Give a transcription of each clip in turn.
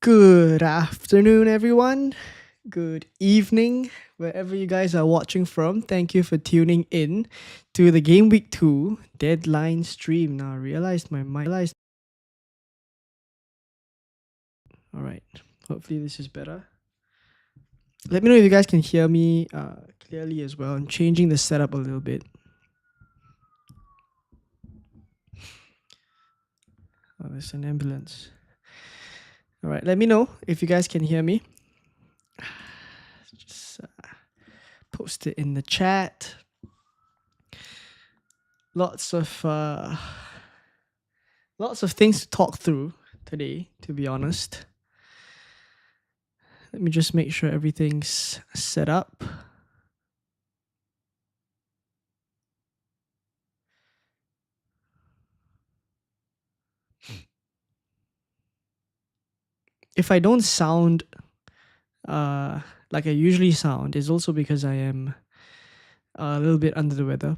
Good afternoon, everyone. Good evening, wherever you guys are watching from. Thank you for tuning in to the Game Week 2 deadline stream. Now, I realized my mic. All right. Hopefully, this is better. Let me know if you guys can hear me clearly as well. I'm changing the setup a little bit. Oh, there's an ambulance. All right. Let me know if you guys can hear me. Just post it in the chat. Lots of things to talk through today, to be honest. Let me just make sure everything's set up. If I don't sound like I usually sound, it's also because I am a little bit under the weather.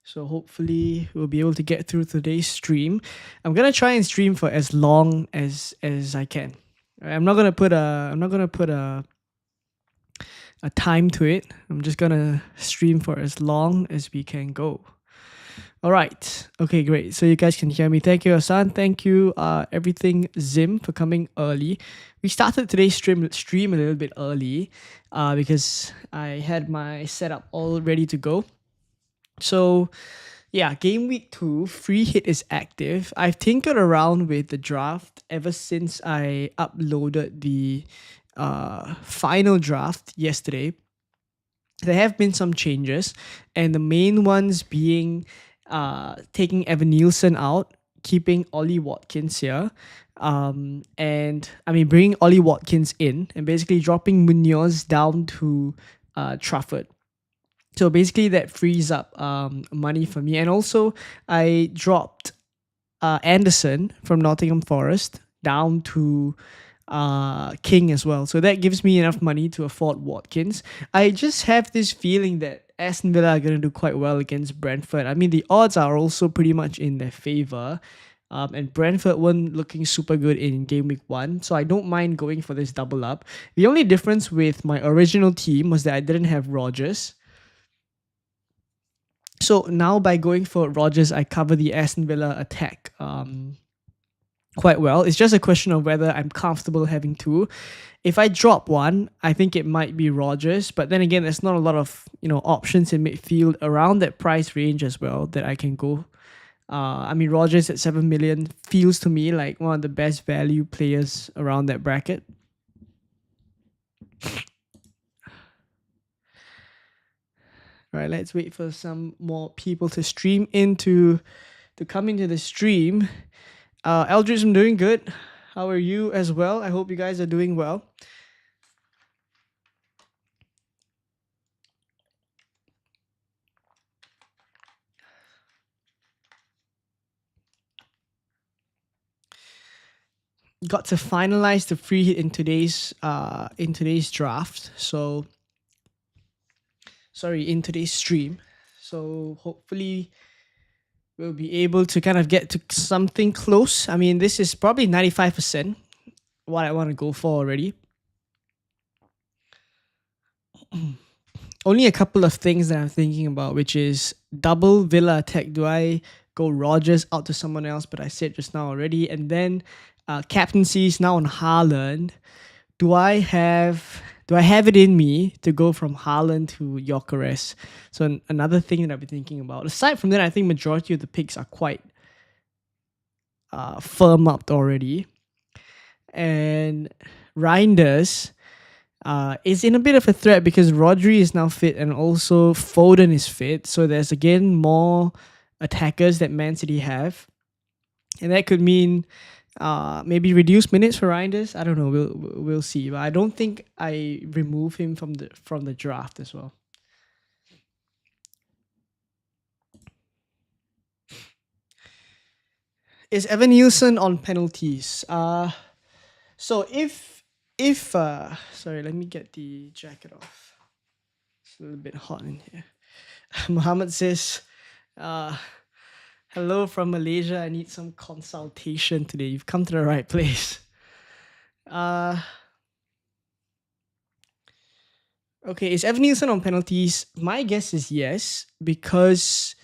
So hopefully we'll be able to get through today's stream. I'm gonna try and stream for as long as I can. I'm not gonna put a time to it. I'm just gonna stream for as long as we can go. All right. Okay, great. So you guys can hear me. Thank you, Hassan. Thank you, everything Zim, for coming early. We started today's stream a little bit early because I had my setup all ready to go. So yeah, game week 2, Freehit is active. I've tinkered around with the draft ever since I uploaded the final draft yesterday. There have been some changes, and the main ones being taking Evan Nielsen out, keeping Ollie Watkins here, and I mean bringing Ollie Watkins in, and basically dropping Munoz down to Trafford. So basically that frees up money for me, and also I dropped Anderson from Nottingham Forest down to King as well. So that gives me enough money to afford Watkins. I just have this feeling that Aston Villa are going to do quite well against Brentford. I mean, the odds are also pretty much in their favour. And Brentford weren't looking super good in game week 1. So I don't mind going for this double up. The only difference with my original team was that I didn't have Rodgers. So now by going for Rodgers, I cover the Aston Villa attack quite well. It's just a question of whether I'm comfortable having two. If I drop one, I think it might be Rodgers, but then again, there's not a lot of options in midfield around that price range as well that I can go. I mean, Rodgers at 7 million feels to me like one of the best value players around that bracket. All right, let's wait for some more people to come into the stream. Eldridge, I'm doing good. How are you as well? I hope you guys are doing well. Got to finalize the free hit in today's draft. So sorry, in today's stream. So hopefully we'll be able to kind of get to something close. I mean, this is probably 95% what I want to go for already. Only a couple of things that I'm thinking about, which is double Villa attack. Do I go Rodgers out to someone else? But I said just now already. And then captaincy is now on Haaland. Do I have it in me to go from Haaland to Gyökeres? So another thing that I've been thinking about. Aside from that, I think majority of the picks are quite firm up already. And Reinders is in a bit of a threat because Rodri is now fit and also Foden is fit. So there's again more attackers that Man City have. And that could mean maybe reduce minutes for Reinders. I don't know. We'll see. But I don't think I remove him from the draft as well. Is Evan Nielsen on penalties? So if sorry, let me get the jacket off. It's a little bit hot in here. Muhammad says, hello from Malaysia. I need some consultation today. You've come to the right place. Uh, okay, is Evan Nielsen on penalties? My guess is yes, because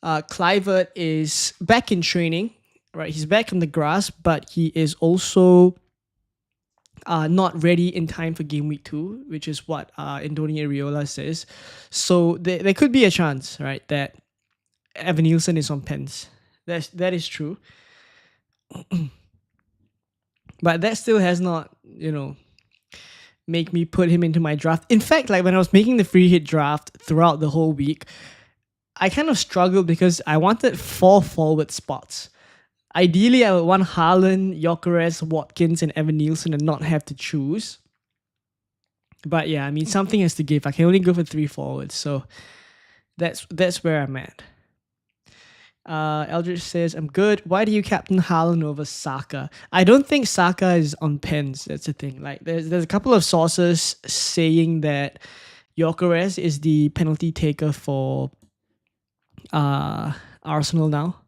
Clivert is back in training, right? He's back on the grass, but he is also not ready in time for game week 2, which is what Andoni Ariola says. So there could be a chance, right, that Evan Nielsen is on pens. That is true. But that still has not, make me put him into my draft. In fact, like when I was making the free hit draft throughout the whole week, I kind of struggled because I wanted 4 forward spots. Ideally, I would want Haaland, Gyökeres, Watkins, and Evan Nielsen and not have to choose. But yeah, I mean, something has to give. I can only go for 3 forwards, so that's where I'm at. Eldridge says, I'm good. Why do you captain Haaland over Saka? I don't think Saka is on pens. That's the thing. Like, there's a couple of sources saying that Gyökeres is the penalty taker for Arsenal now.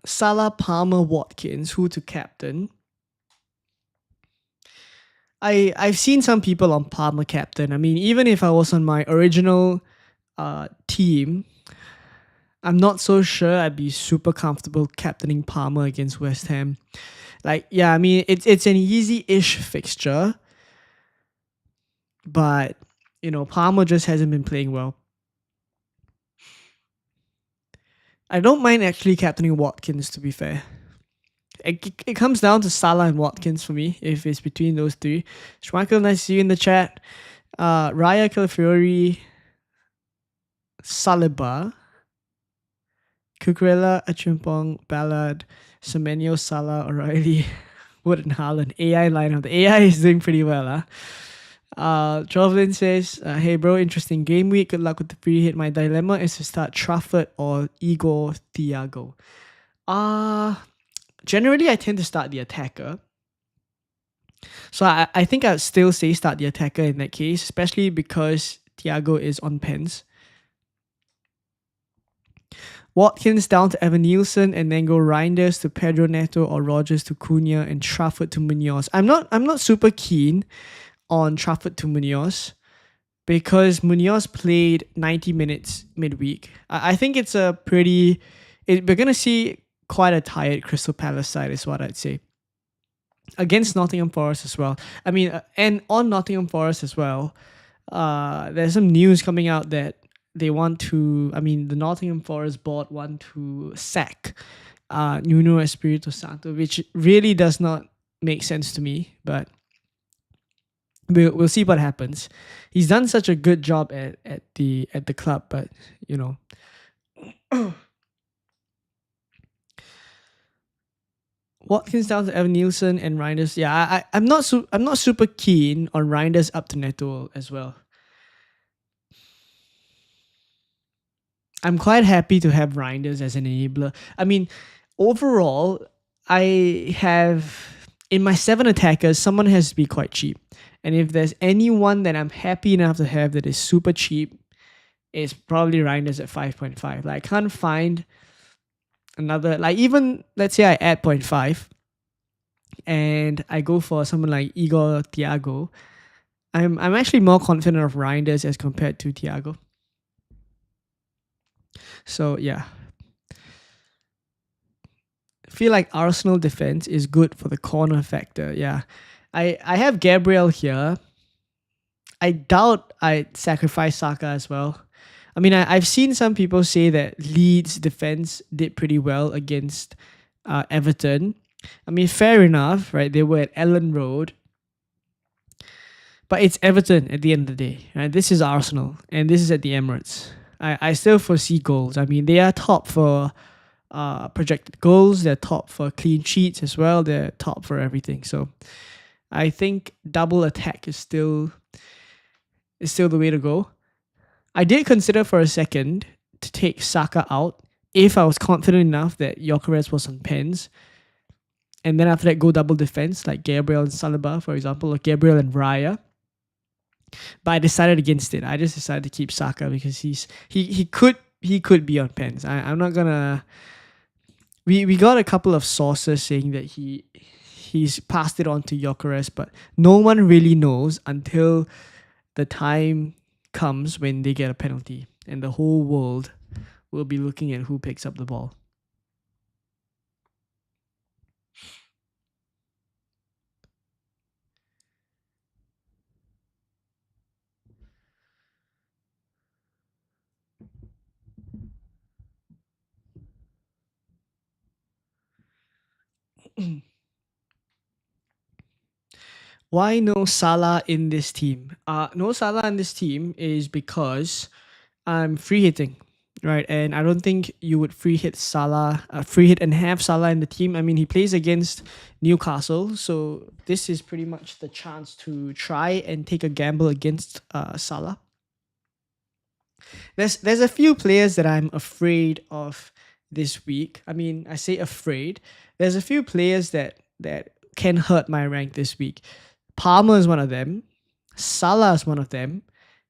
Salah, Palmer, Watkins, who to captain? I've seen some people on Palmer captain. I mean, even if I was on my original team, I'm not so sure I'd be super comfortable captaining Palmer against West Ham. Like, yeah, I mean, it's an easy-ish fixture, but Palmer just hasn't been playing well. I don't mind actually captaining Watkins, to be fair. It comes down to Salah and Watkins for me, if it's between those 3. Schmeichel, nice to see you in the chat. Raya, Calafiori, Saliba, Cucurella, Achimpong, Ballard, Semenyo, Salah, O'Reilly, Wood and Haaland. AI lineup. The AI is doing pretty well, huh? Jovelyn says, hey bro, interesting game week. Good luck with the free hit. My dilemma is to start Trafford or Igor Thiago. Generally, I tend to start the attacker. So I think I'd still say start the attacker in that case, especially because Thiago is on pens. Watkins down to Evan Nielsen and then go Reinders to Pedro Neto or Rogers to Cunha and Trafford to Munoz. I'm not super keen on Trafford to Munoz because Munoz played 90 minutes midweek. I think it's we're going to see quite a tired Crystal Palace side is what I'd say. Against Nottingham Forest as well. I mean, and on Nottingham Forest as well, there's some news coming out that the Nottingham Forest board want to sack Nuno Espirito Santo, which really does not make sense to me, but we'll see what happens. He's done such a good job at the club, but Watkins down to Evan Nielsen and Reinders. Yeah, I'm not super keen on Reinders up to Neto as well. I'm quite happy to have Reinders as an enabler. I mean, overall, I have in my 7 attackers, someone has to be quite cheap. And if there's anyone that I'm happy enough to have that is super cheap, it's probably Reinders at 5.5. Like, I can't find another, like, even let's say I add 0.5 and I go for someone like Igor Thiago, I'm actually more confident of Reinders as compared to Thiago. So yeah, I feel like Arsenal defense is good for the corner factor. Yeah, I have Gabriel here. I doubt I'd sacrifice Saka as well. I mean, I've seen some people say that Leeds defense did pretty well against Everton. I mean, fair enough, right? They were at Ellen Road. But it's Everton at the end of the day, right? This is Arsenal, and this is at the Emirates. I still foresee goals. I mean, they are top for projected goals. They're top for clean sheets as well. They're top for everything. So I think double attack is still the way to go. I did consider for a second to take Saka out if I was confident enough that Gyökeres was on pens. And then after that, go double defense, like Gabriel and Saliba, for example, or Gabriel and Raya. But I decided against it. I just decided to keep Saka because he could he could be on pens. I'm not gonna. We got a couple of sources saying that he's passed it on to Gyökeres, but no one really knows until the time comes when they get a penalty, and the whole world will be looking at who picks up the ball. Why no Salah in this team? No Salah in this team is because I'm free hitting, right? And I don't think you would free hit Salah, free hit and have Salah in the team. I mean, he plays against Newcastle, so this is pretty much the chance to try and take a gamble against Salah. There's a few players that I'm afraid of this week. I mean, I say afraid. There's a few players that can hurt my rank this week. Palmer is one of them. Salah is one of them.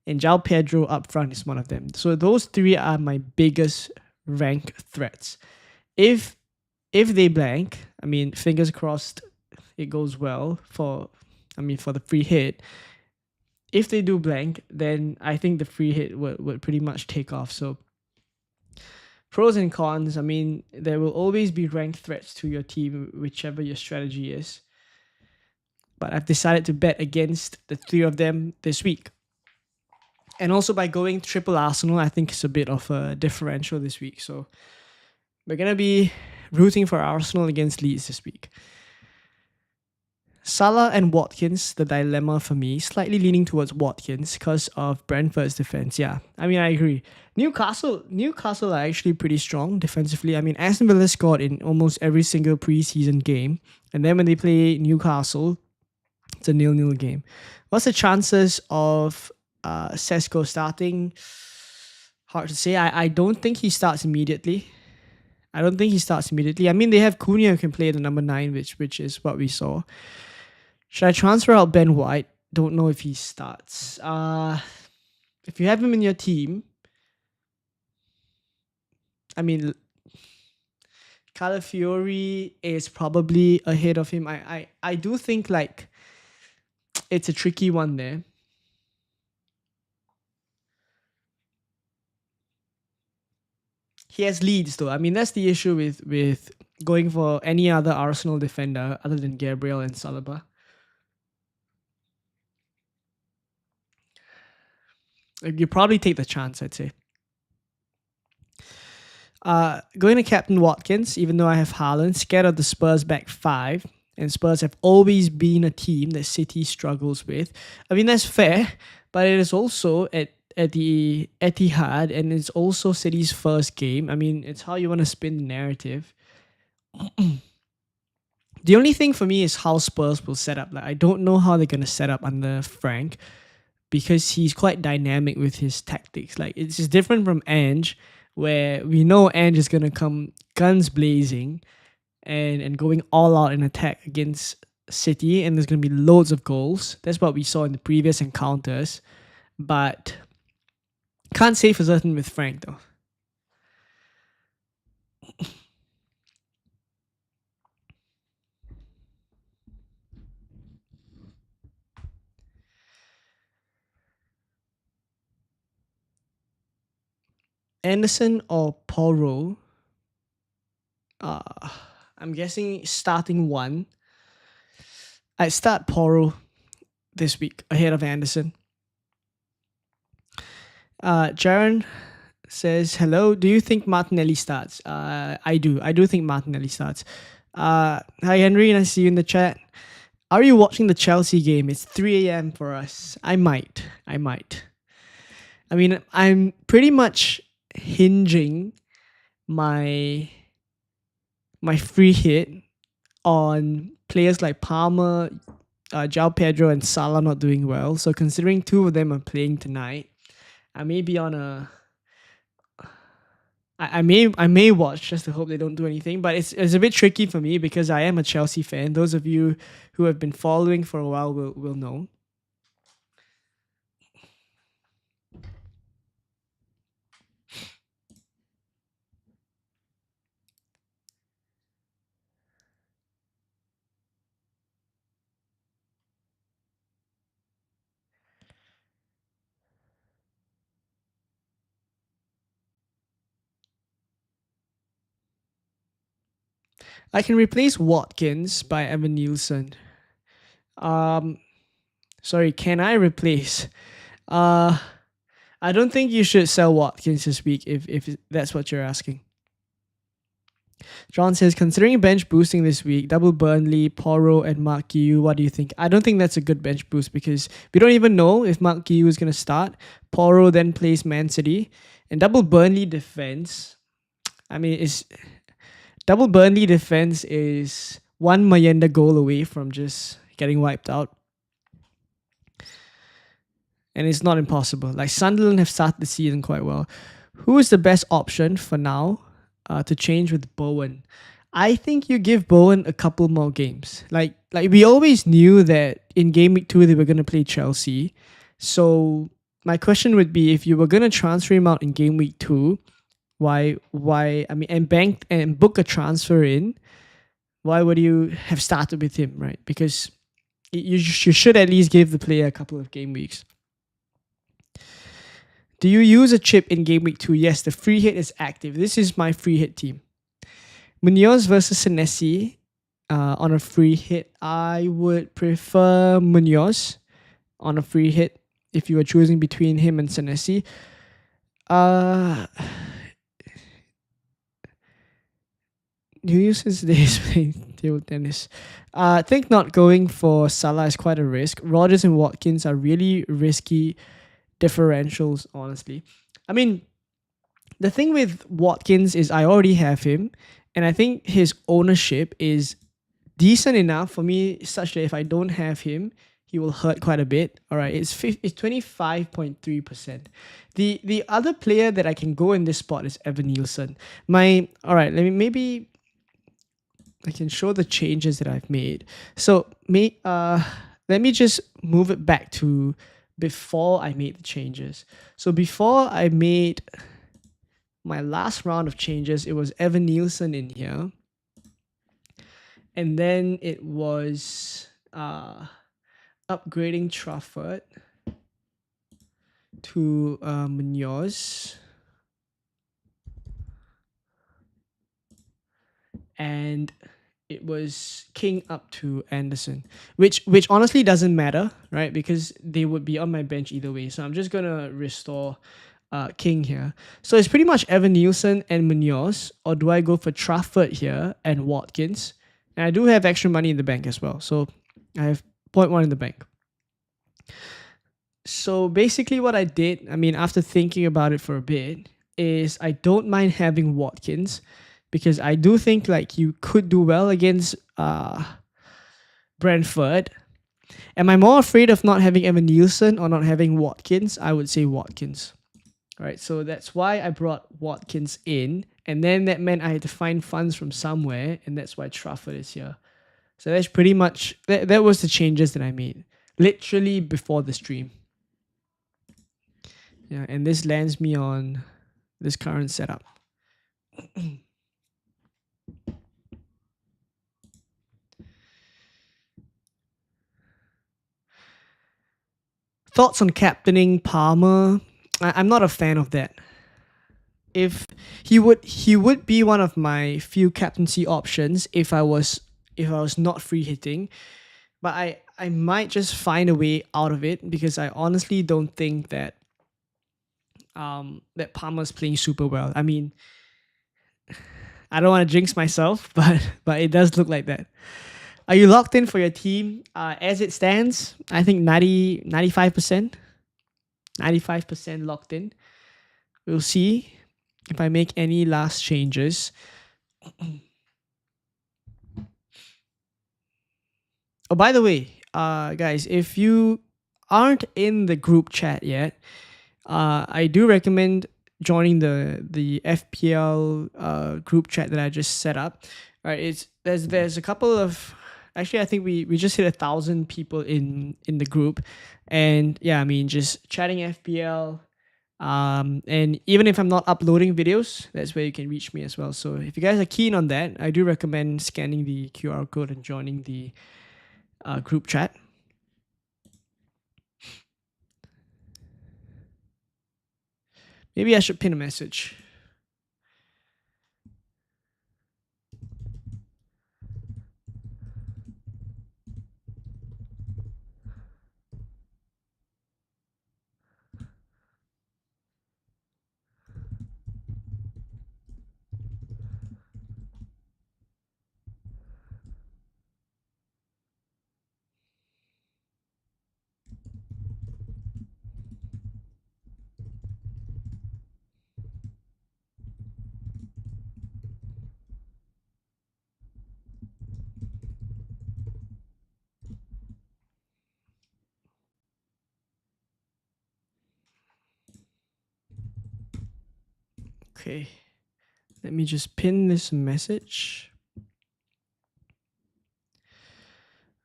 And João Pedro up front is one of them. So those three are my biggest rank threats. If they blank, I mean, fingers crossed it goes well for the free hit. If they do blank, then I think the free hit would pretty much take off. So pros and cons, I mean, there will always be ranked threats to your team, whichever your strategy is. But I've decided to bet against the three of them this week. And also by going triple Arsenal, I think it's a bit of a differential this week. So we're going to be rooting for Arsenal against Leeds this week. Salah and Watkins, the dilemma for me, slightly leaning towards Watkins because of Brentford's defense. Yeah, I mean, I agree. Newcastle are actually pretty strong defensively. I mean, Aston Villa scored in almost every single preseason game. And then when they play Newcastle, it's a 0-0 game. What's the chances of Sesko starting? Hard to say. I don't think he starts immediately. I mean, they have Cunha who can play the number 9, which is what we saw. Should I transfer out Ben White? Don't know if he starts. If you have him in your team, I mean, Calafiori is probably ahead of him. I do think like it's a tricky one there. He has Leeds though. I mean, that's the issue with going for any other Arsenal defender other than Gabriel and Saliba. You probably take the chance, I'd say. Going to Captain Watkins, even though I have Haaland, scared of the Spurs back 5. And Spurs have always been a team that City struggles with. I mean, that's fair, but it is also at the Etihad, and it's also City's first game. I mean, it's how you want to spin the narrative. The only thing for me is how Spurs will set up. Like, I don't know how they're going to set up under Frank because he's quite dynamic with his tactics. Like, it's just different from Ange, where we know Ange is going to come guns blazing and going all out in attack against City, and there's going to be loads of goals. That's what we saw in the previous encounters. But can't say for certain with Frank, though. Anderson or Porro? I'm guessing starting 1. I'd start Porro this week ahead of Anderson. Jaron says, hello, do you think Martinelli starts? I do. I do think Martinelli starts. Hi, Henry, nice to see you in the chat. Are you watching the Chelsea game? It's 3 a.m. for us. I might. I mean, I'm pretty much hinging my free hit on players like Palmer, João Pedro, and Salah not doing well. So considering 2 of them are playing tonight, I may be on a. I may watch just to hope they don't do anything, but it's a bit tricky for me because I am a Chelsea fan. Those of you who have been following for a while will know. I can replace Watkins by Evan Nielsen. Sorry, can I replace? Uh, I don't think you should sell Watkins this week if that's what you're asking. John says, considering bench boosting this week, double Burnley, Porro, and Mark Yu, what do you think? I don't think that's a good bench boost because we don't even know if Mark Yu is going to start. Porro then plays Man City. And double Burnley defense, I mean, double Burnley defense is one Mayenda goal away from just getting wiped out. And it's not impossible. Like Sunderland have started the season quite well. Who is the best option for now to change with Bowen? I think you give Bowen a couple more games. Like we always knew that in game week 2 they were going to play Chelsea. So my question would be, if you were going to transfer him out in game week 2, why I mean, and book a transfer in, why would you have started with him, right? Because you should at least give the player a couple of game weeks. Do you use a chip in game week 2? Yes, the free hit is active. This is my free hit team. Munoz versus Senesi on a free hit. I would prefer Munoz on a free hit if you were choosing between him and Senesi. New Year's Day is playing table tennis. I think not going for Salah is quite a risk. Rodgers and Watkins are really risky differentials, honestly. I mean, the thing with Watkins is I already have him, and I think his ownership is decent enough for me, such that if I don't have him, he will hurt quite a bit. All right, it's 25.3%. The other player that I can go in this spot is Evan Nielsen. Maybe I can show the changes that I've made. So let me just move it back to before I made the changes. So before I made my last round of changes, it was Evan Nielsen in here. And then it was upgrading Trafford to Munoz. And it was King up to Anderson, which honestly doesn't matter, right? Because they would be on my bench either way. So I'm just going to restore King here. So it's pretty much Evan Nielsen and Munoz, or do I go for Trafford here and Watkins? And I do have extra money in the bank as well. So I have 0.1 in the bank. So basically what I did, I mean, after thinking about it for a bit, is I don't mind having Watkins, because I do think like you could do well against Brentford. Am I more afraid of not having Evan Nielsen or not having Watkins? I would say Watkins. All right, so that's why I brought Watkins in, and then that meant I had to find funds from somewhere, and that's why Trafford is here. So that's pretty much, that was the changes that I made, literally before the stream. Yeah, and this lands me on this current setup. Thoughts on captaining Palmer? I'm not a fan of that. If he would be one of my few captaincy options if I was not free hitting, but I might just find a way out of it, because I honestly don't think that that Palmer's playing super well. I mean, I don't want to jinx myself, but it does look like that. Are you locked in for your team? As it stands, I think 95%. 95% locked in. We'll see if I make any last changes. Oh, by the way, guys, if you aren't in the group chat yet, I do recommend joining the FPL group chat that I just set up. All right, there's a couple of, actually I think we just hit 1,000 people in the group, and yeah, I mean, just chatting FPL. And even if I'm not uploading videos, that's where you can reach me as well. So if you guys are keen on that, I do recommend scanning the QR code and joining the group chat. Maybe I should pin a message. Okay. Let me just pin this message.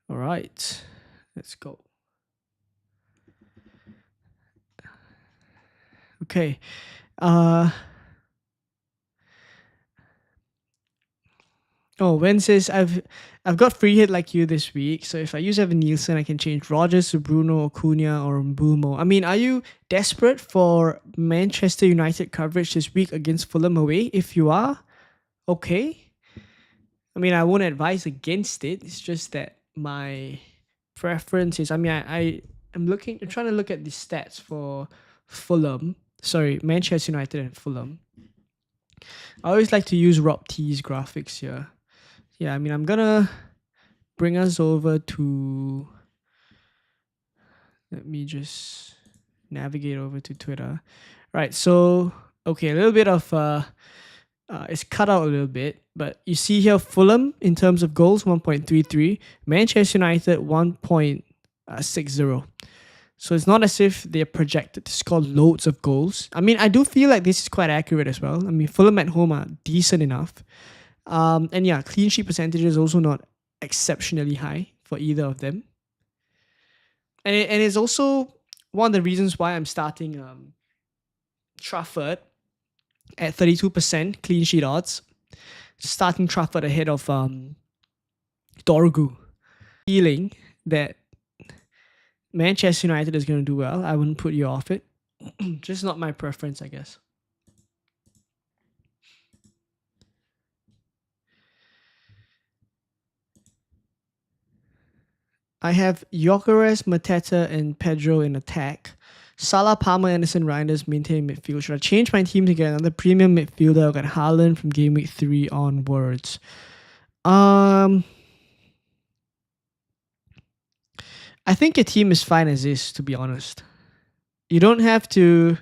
All right. Let's go. Okay. Wen says I've got free hit like you this week, so if I use Evan Nielsen, I can change Rogers to Bruno, Acuna, or Mbumo. I mean, are you desperate for Manchester United coverage this week against Fulham away? If you are, okay. I mean, I won't advise against it. It's just that my preference is, I mean, I'm trying to look at the stats for Fulham. Sorry, Manchester United and Fulham. I always like to use Rob T's graphics here. Yeah, I mean, I'm gonna bring us over to. Let me just navigate over to Twitter. Right, so okay, a little bit of it's cut out a little bit, but you see here Fulham in terms of goals 1.33, Manchester United 1.60. So it's not as if they're projected to score loads of goals. I mean, I do feel like this is quite accurate as well. I mean, Fulham at home are decent enough. And yeah, clean sheet percentage is also not exceptionally high for either of them. And it's also one of the reasons why I'm starting Trafford at 32% clean sheet odds. Starting Trafford ahead of Dorgu. Feeling that Manchester United is going to do well. I wouldn't put you off it. Just not my preference, I guess. I have Gyökeres, Mateta, and Pedro in attack. Salah, Palmer, Anderson, Reinders maintain midfield. Should I change my team to get another premium midfielder? I've got Haaland from game week 3 onwards. I think your team is fine as is, to be honest. You don't have to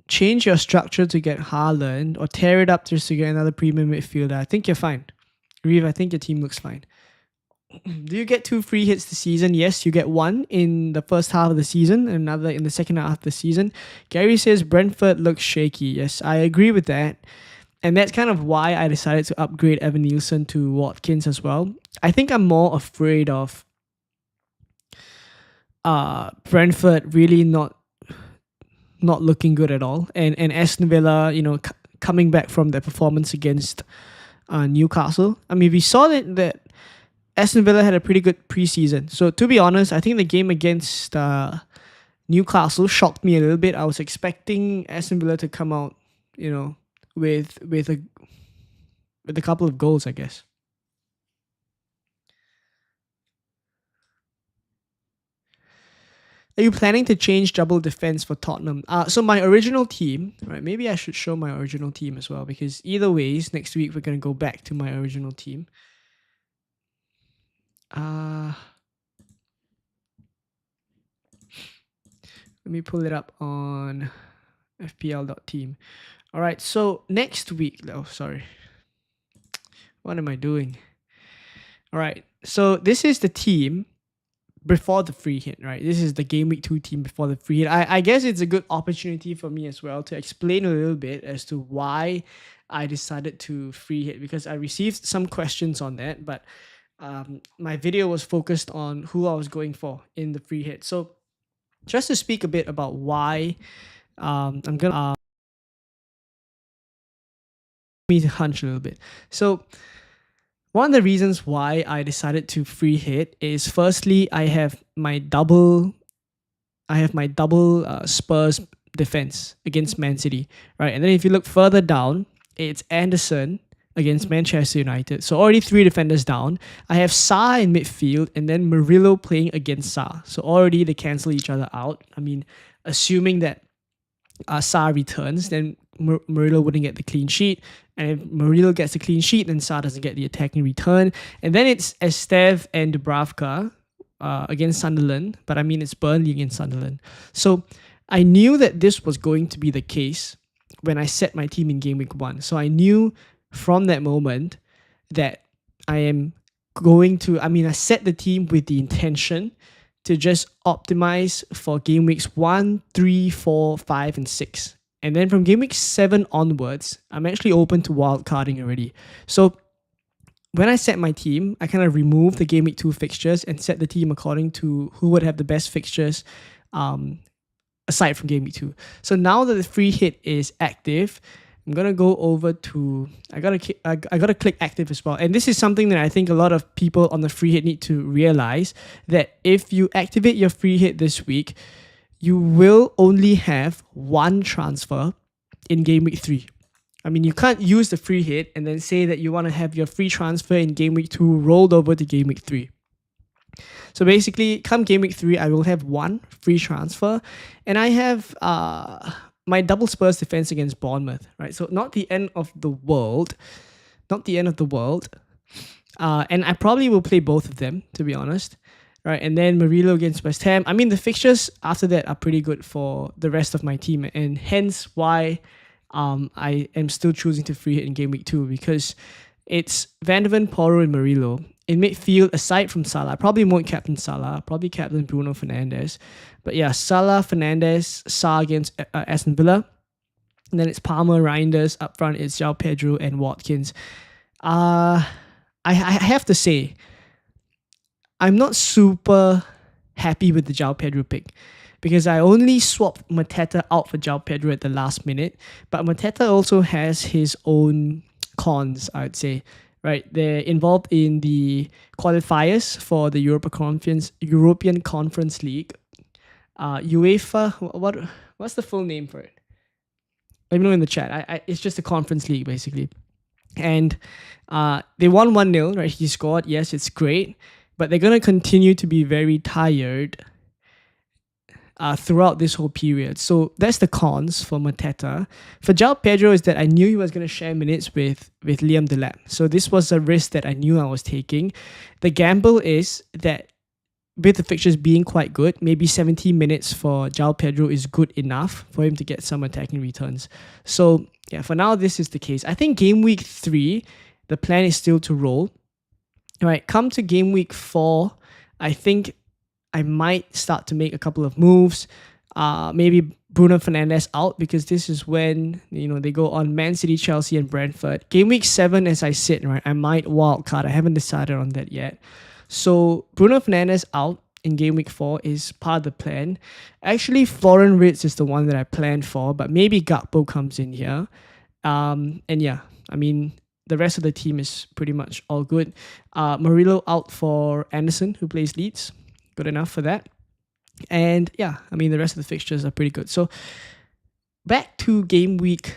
change your structure to get Haaland or tear it up just to get another premium midfielder. I think you're fine. Reeve, I think your team looks fine. Do you get 2 free hits this season? Yes, you get 1 in the first half of the season and another in the second half of the season. Gary says Brentford looks shaky. Yes, I agree with that. And that's kind of why I decided to upgrade Evan Nielsen to Watkins as well. I think I'm more afraid of Brentford really not looking good at all. And Aston Villa, coming back from their performance against Newcastle. I mean, we saw that Aston Villa had a pretty good preseason. So to be honest, I think the game against Newcastle shocked me a little bit. I was expecting Aston Villa to come out, with a couple of goals, I guess. Are you planning to change double defense for Tottenham? So my original team, right? Maybe I should show my original team as well, because either ways, next week we're gonna go back to my original team. Let me pull it up on fpl.team. All right, so next week, sorry. What am I doing? All right, so this is the team before the free hit, right? This is the game week 2 team before the free hit. I guess it's a good opportunity for me as well to explain a little bit as to why I decided to free hit, because I received some questions on that, but my video was focused on who I was going for in the free hit. So just to speak a bit about why I'm gonna me to hunch a little bit. So one of the reasons why I decided to free hit is, firstly, I have my double Spurs defense against Man City, right? And then if you look further down, it's Anderson against Manchester United. So already 3 defenders down. I have Sa in midfield and then Murillo playing against Sa. So already they cancel each other out. I mean, assuming that Sa returns, then Murillo wouldn't get the clean sheet. And if Murillo gets the clean sheet, then Sa doesn't get the attacking return. And then it's Esteve and Dubravka against Sunderland. But I mean, it's Burnley against Sunderland. So I knew that this was going to be the case when I set my team in game week 1. So I knew from that moment that I set the team with the intention to just optimize for game weeks 1, 3, 4, 5, and 6. And then from game week 7 onwards, I'm actually open to wildcarding already. So when I set my team, I kind of removed the game week 2 fixtures and set the team according to who would have the best fixtures aside from game week 2. So now that the free hit is active, I'm gonna go over to I gotta click active as well. And this is something that I think a lot of people on the free hit need to realize, that if you activate your free hit this week, you will only have one transfer in game week 3. I mean, you can't use the free hit and then say that you want to have your free transfer in game week 2 rolled over to game week 3. So basically, come game week 3, I will have one free transfer, and I have my double Spurs defense against Bournemouth, right? So not the end of the world, and I probably will play both of them, to be honest, right? And then Murillo against West Ham. I mean, the fixtures after that are pretty good for the rest of my team, and hence why I am still choosing to free hit in game week 2, because it's Van de Ven, Porro, and Murillo. In midfield, aside from Salah, I probably won't captain Salah, probably captain Bruno Fernandes. But yeah, Salah, Fernandes, Sa against Aston Villa. And then it's Palmer, Reinders. Up front, it's João Pedro and Watkins. I have to say, I'm not super happy with the João Pedro pick, because I only swapped Mateta out for João Pedro at the last minute. But Mateta also has his own cons, I'd say. Right, they're involved in the qualifiers for the European Conference League. UEFA, what's the full name for it? Let me know in the chat. It's just a conference league, basically. And they won 1-0, right? He scored. Yes, it's great. But they're going to continue to be very tired throughout this whole period. So that's the cons for Mateta. For João Pedro is that I knew he was going to share minutes with Liam Delap. So this was a risk that I knew I was taking. The gamble is that with the fixtures being quite good, maybe 70 minutes for João Pedro is good enough for him to get some attacking returns. So yeah, for now, this is the case. I think game week 3, the plan is still to roll. All right, come to game week 4, I think I might start to make a couple of moves. Maybe Bruno Fernandes out, because this is when they go on Man City, Chelsea, and Brentford. Game week 7, as I sit, right, I might wildcard. I haven't decided on that yet. So Bruno Fernandes out in game week 4 is part of the plan. Actually, Florian Wirtz is the one that I planned for, but maybe Gakpo comes in here. And yeah, I mean, the rest of the team is pretty much all good. Murillo out for Anderson, who plays Leeds. Good enough for that. And yeah, I mean, the rest of the fixtures are pretty good. So back to game week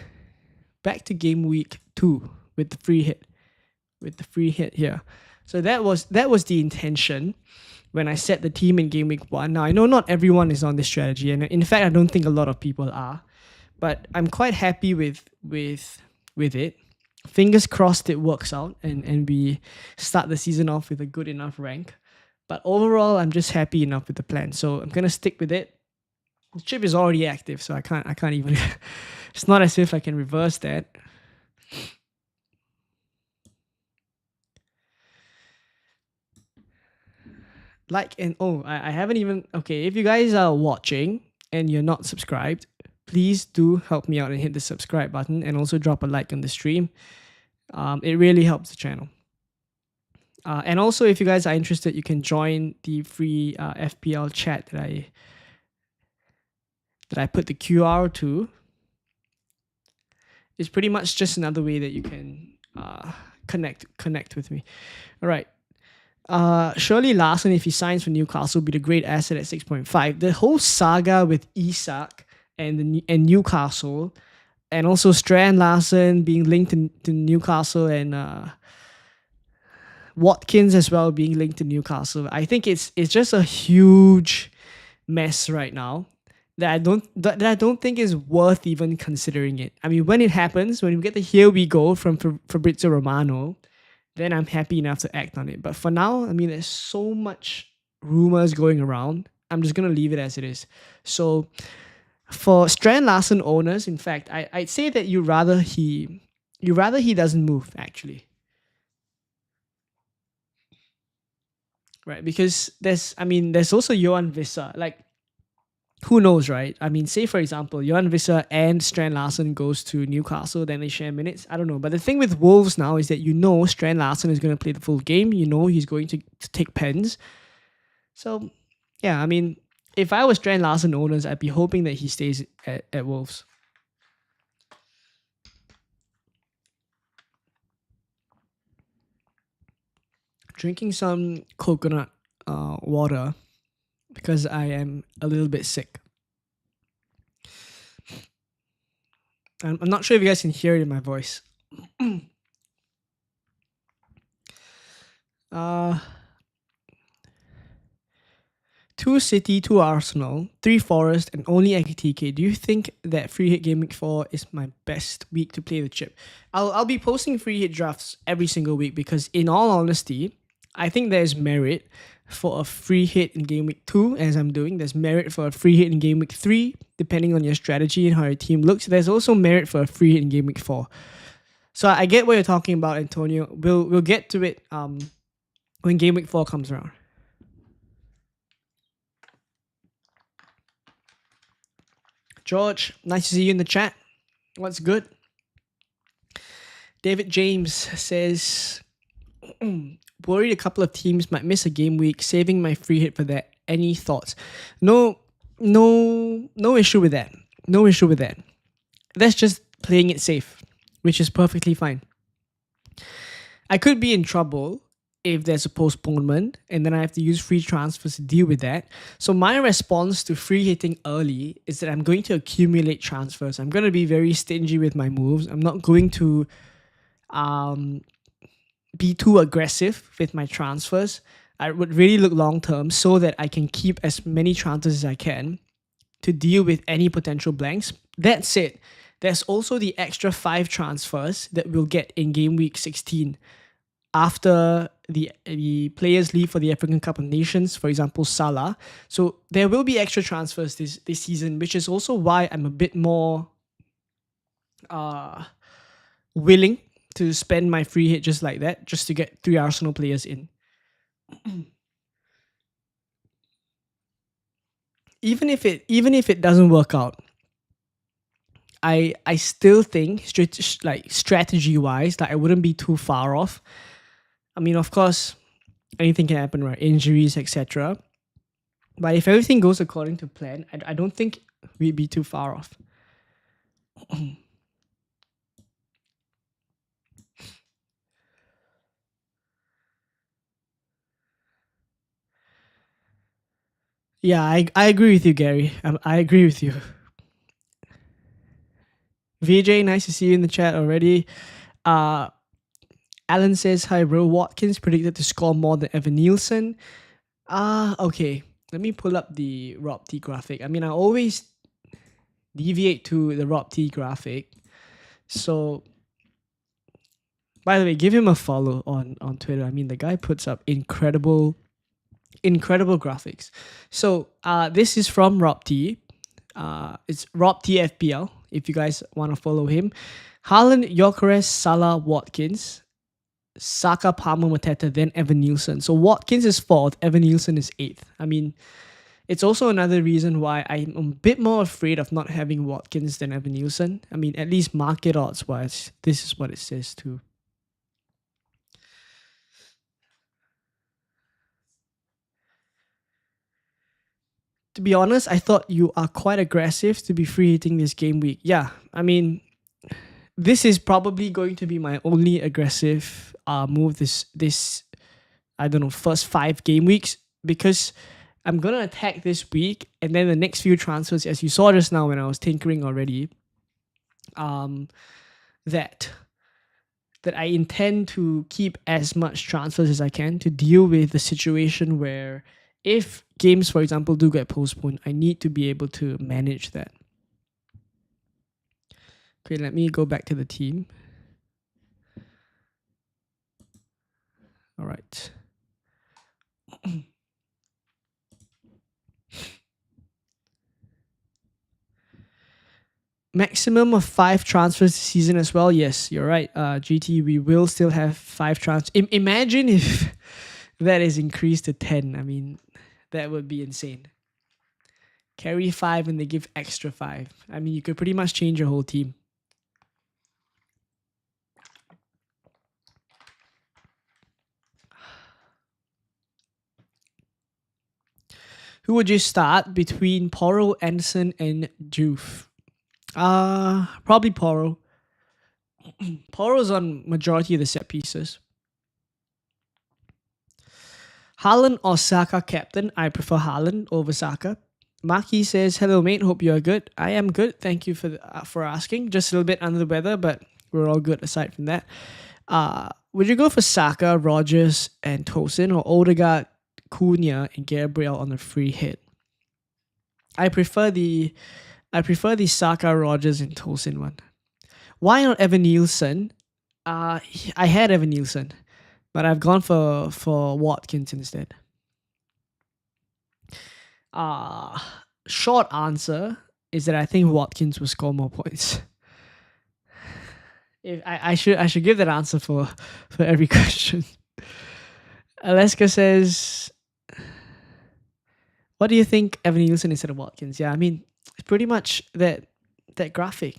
2 with the free hit here. So that was the intention when I set the team in game week 1. Now, I know not everyone is on this strategy, and in fact, I don't think a lot of people are, but I'm quite happy with it. Fingers crossed it works out and we start the season off with a good enough rank. But overall, I'm just happy enough with the plan. So I'm going to stick with it. The chip is already active, so I can't even... It's not as if I can reverse that. I haven't even... Okay, if you guys are watching and you're not subscribed, please do help me out and hit the subscribe button, and also drop a like on the stream. It really helps the channel. And also, if you guys are interested, you can join the free FPL chat that I put the QR to. It's pretty much just another way that you can connect with me. All right. Shirley Larson, if he signs for Newcastle, will be the great asset at 6.5. The whole saga with Isak and Newcastle, and also Strand Larson being linked to Newcastle, and Watkins as well being linked to Newcastle. I think it's just a huge mess right now that I don't think is worth even considering it. I mean, when it happens, when we get the here we go from Fabrizio Romano, then I'm happy enough to act on it. But for now, I mean, there's so much rumors going around. I'm just gonna leave it as it is. So for Strand Larson owners, in fact, I'd say that you rather he doesn't move, actually. Right, because there's also Johan Visser. Like, who knows, right? I mean, say for example, Johan Visser and Strand Larsen goes to Newcastle, then they share minutes. I don't know. But the thing with Wolves now is that Strand Larsen is going to play the full game. He's going to take pens. So, yeah, I mean, if I was Strand Larsen owners, I'd be hoping that he stays at Wolves. Drinking some coconut water because I am a little bit sick. I'm not sure if you guys can hear it in my voice. 2 City, 2 Arsenal, 3 Forest, and only ATK. Do you think that Freehit Game Week 4 is my best week to play the chip? I'll be posting Freehit drafts every single week because, in all honesty, I think there's merit for a free hit in Game Week 2, as I'm doing. There's merit for a free hit in Game Week 3, depending on your strategy and how your team looks. There's also merit for a free hit in Game Week 4. So I get what you're talking about, Antonio. We'll get to it when Game Week 4 comes around. George, nice to see you in the chat. What's good? David James says, worried a couple of teams might miss a game week, saving my free hit for that. Any thoughts? No issue with that. No issue with that. That's just playing it safe, which is perfectly fine. I could be in trouble if there's a postponement and then I have to use free transfers to deal with that. So my response to free hitting early is that I'm going to accumulate transfers. I'm going to be very stingy with my moves. I'm not going to be too aggressive with my transfers. I would really look long term so that I can keep as many transfers as I can to deal with any potential blanks. That said, there's also the extra 5 transfers that we'll get in game week 16 after the players leave for the African Cup of Nations, for example, Salah. So there will be extra transfers this season, which is also why I'm a bit more willing to spend my free hit just like that, just to get 3 Arsenal players in. Even if it doesn't work out, I still think strategy wise that I wouldn't be too far off. I mean, of course, anything can happen, right? Injuries, etc. But if everything goes according to plan, I don't think we'd be too far off. Yeah, I agree with you, Gary. I agree with you. VJ, nice to see you in the chat already. Alan says, hi bro, Watkins predicted to score more than Evan Nielsen. Okay. Let me pull up the Rob T graphic. I mean, I always deviate to the Rob T graphic. So, by the way, give him a follow on Twitter. I mean, the guy puts up incredible graphics. So, this is from Rob T. It's Rob T FPL, if you guys want to follow him. Haaland, Gyökeres, Salah, Watkins, Saka, Palmer, Mateta, then Evan Nielsen. So Watkins is 4th, Evan Nielsen is 8th. I mean, it's also another reason why I'm a bit more afraid of not having Watkins than Evan Nielsen. I mean, at least market odds wise, this is what it says too. To be honest, I thought you are quite aggressive to be free hitting this game week. Yeah, I mean, this is probably going to be my only aggressive move this I don't know, first 5 game weeks, because I'm gonna attack this week and then the next few transfers, as you saw just now when I was tinkering already, that I intend to keep as much transfers as I can to deal with the situation where if games, for example, do get postponed, I need to be able to manage that. Okay, let me go back to the team. All right. Maximum of 5 transfers this season as well. Yes, you're right. GT, we will still have 5 transfers. Imagine if that is increased to 10. I mean, that would be insane. carry 5 and they give extra 5. I mean, you could pretty much change your whole team. Who would you start between Poro, Anderson, and Juve? Probably Poro. Poro's on majority of the set pieces. Haaland or Saka captain? I prefer Haaland over Saka. Maki says, hello mate, hope you are good. I am good, thank you for asking. Just a little bit under the weather, but we're all good aside from that. Would you go for Saka, Rogers, and Tosin, or Odegaard, Cunha, and Gabriel on a free hit? I prefer the Saka, Rogers, and Tosin one. Why not Evan Nielsen? I had Evan Nielsen, but I've gone for Watkins instead. Short answer is that I think Watkins will score more points. If I should give that answer for every question. Alaska says, what do you think Evan Nielsen instead of Watkins? Yeah, I mean, it's pretty much that graphic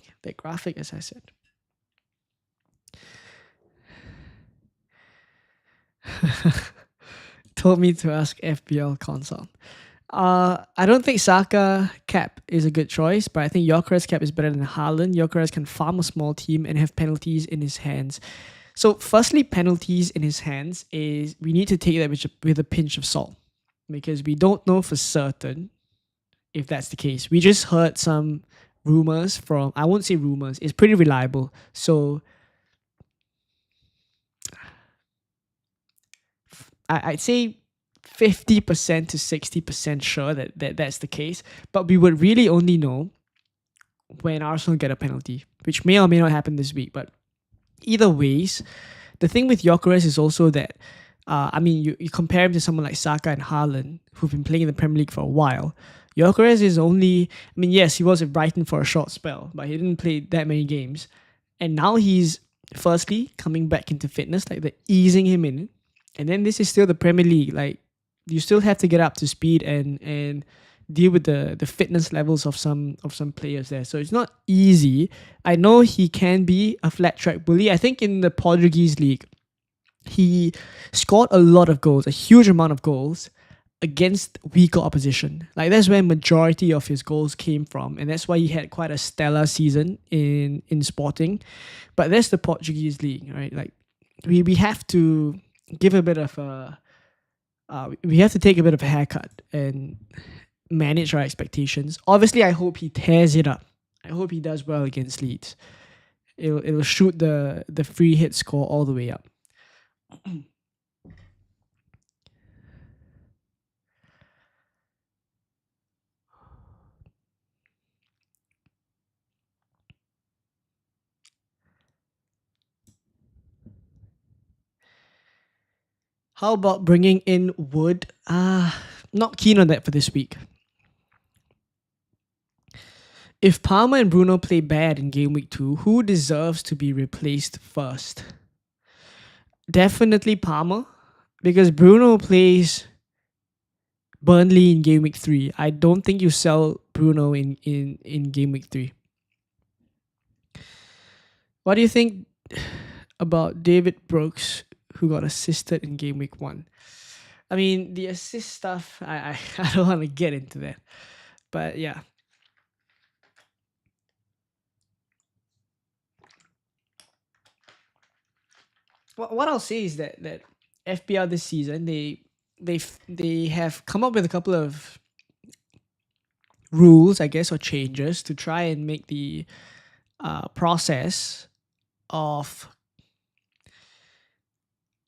as I said. Told me to ask FPL consult. I don't think Saka cap is a good choice, but I think Gyökeres cap is better than Haaland. Gyökeres can farm a small team and have penalties in his hands. So firstly, penalties in his hands is we need to take that with a pinch of salt, because we don't know for certain if that's the case. We just heard some rumors from, I won't say rumors, it's pretty reliable. So I'd say 50% to 60% sure that's the case, but we would really only know when Arsenal get a penalty, which may or may not happen this week. But either ways, the thing with Gyökeres is also that, I mean, you compare him to someone like Saka and Haaland, who've been playing in the Premier League for a while. Gyökeres is only, I mean, yes, he was at Brighton for a short spell, but he didn't play that many games. And now he's, firstly, coming back into fitness, like they're easing him in. And then this is still the Premier League. Like, you still have to get up to speed and deal with the fitness levels of some players there. So it's not easy. I know he can be a flat track bully. I think in the Portuguese league, he scored a lot of goals, a huge amount of goals against weaker opposition. Like, that's where majority of his goals came from, and that's why he had quite a stellar season in Sporting. But that's the Portuguese league, right? Like, we have to give a bit of a we have to take a bit of a haircut and manage our expectations. Obviously, I hope he tears it up. I hope he does well against Leeds. It'll shoot the free hit score all the way up. How about bringing in Wood? Not keen on that for this week. If Palmer and Bruno play bad in game week 2, who deserves to be replaced first? Definitely Palmer, because Bruno plays Burnley in game week 3. I don't think you sell Bruno in game week 3. What do you think about David Brooks, who got assisted in game week 1? I mean, the assist stuff, I don't want to get into that. But yeah. What I'll say is that FPL this season, they have come up with a couple of rules, I guess, or changes to try and make the process of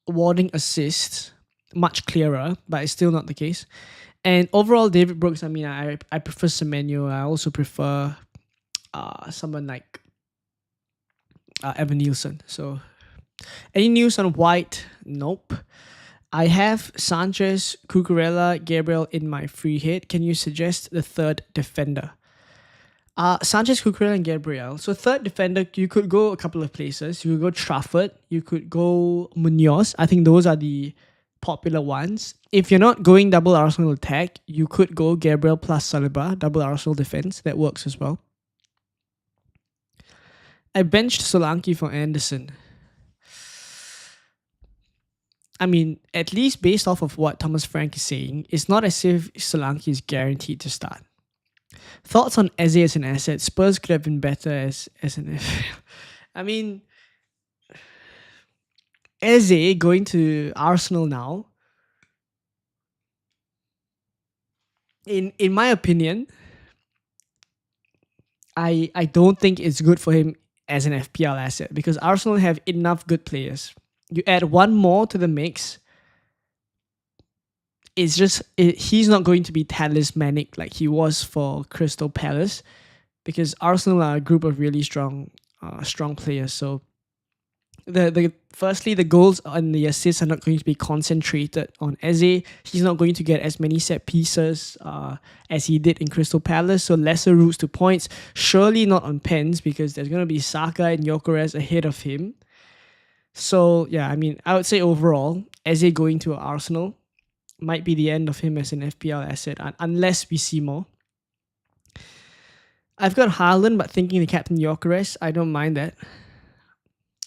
awarding assists much clearer, but it's still not the case. And overall, David Brooks, I mean, I prefer Semenyo. I also prefer someone like Evan Nielsen. So, any news on White? Nope. I have Sanchez, Cucurella, Gabriel in my free hit. Can you suggest the third defender? Sanchez, Cucurella, and Gabriel. So third defender, you could go a couple of places. You could go Trafford. You could go Munoz. I think those are the popular ones. If you're not going double Arsenal attack, you could go Gabriel plus Saliba, double Arsenal defense. That works as well. I benched Solanke for Anderson. I mean, at least based off of what Thomas Frank is saying, it's not as if Solanke is guaranteed to start. Thoughts on Eze as an asset? Spurs could have been better as an I mean, Eze going to Arsenal now, in my opinion, I don't think it's good for him as an FPL asset because Arsenal have enough good players. You add one more to the mix, he's not going to be talismanic like he was for Crystal Palace because Arsenal are a group of really strong players. So firstly, the goals and the assists are not going to be concentrated on Eze. He's not going to get as many set pieces as he did in Crystal Palace, so lesser routes to points. Surely not on pens because there's going to be Saka and Gyökeres ahead of him. So yeah, I mean, I would say overall, Eze going to Arsenal might be the end of him as an FPL asset unless we see more. I've got Haaland, but thinking the captain Gyökeres, I don't mind that.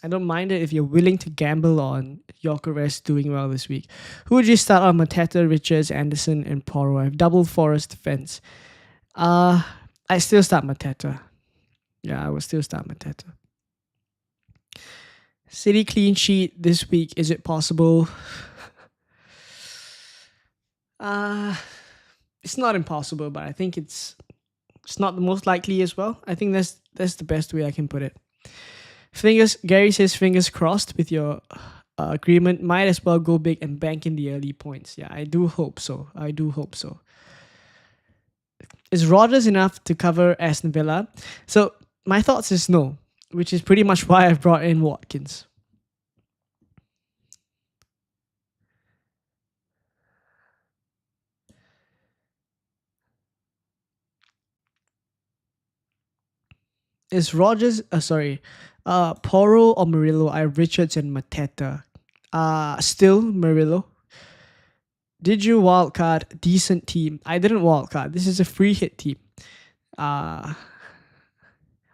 I don't mind it if you're willing to gamble on Gyökeres doing well this week. Who would you start on? Mateta, Richards, Anderson, and Porro? I have double Forest defense. I still start Mateta. Yeah, I will still start Mateta. City clean sheet this week. Is it possible? It's not impossible, but I think it's not the most likely as well. I think that's the best way I can put it. Gary says fingers crossed with your agreement. Might as well go big and bank in the early points. Yeah, I do hope so. Is Rodgers enough to cover Aston Villa? So my thoughts is no, which is pretty much why I've brought in Watkins. Is Rodgers, Porro or Murillo? I have Richards and Mateta. Still Murillo. Did you wildcard? Decent team. I didn't wildcard. This is a free hit team.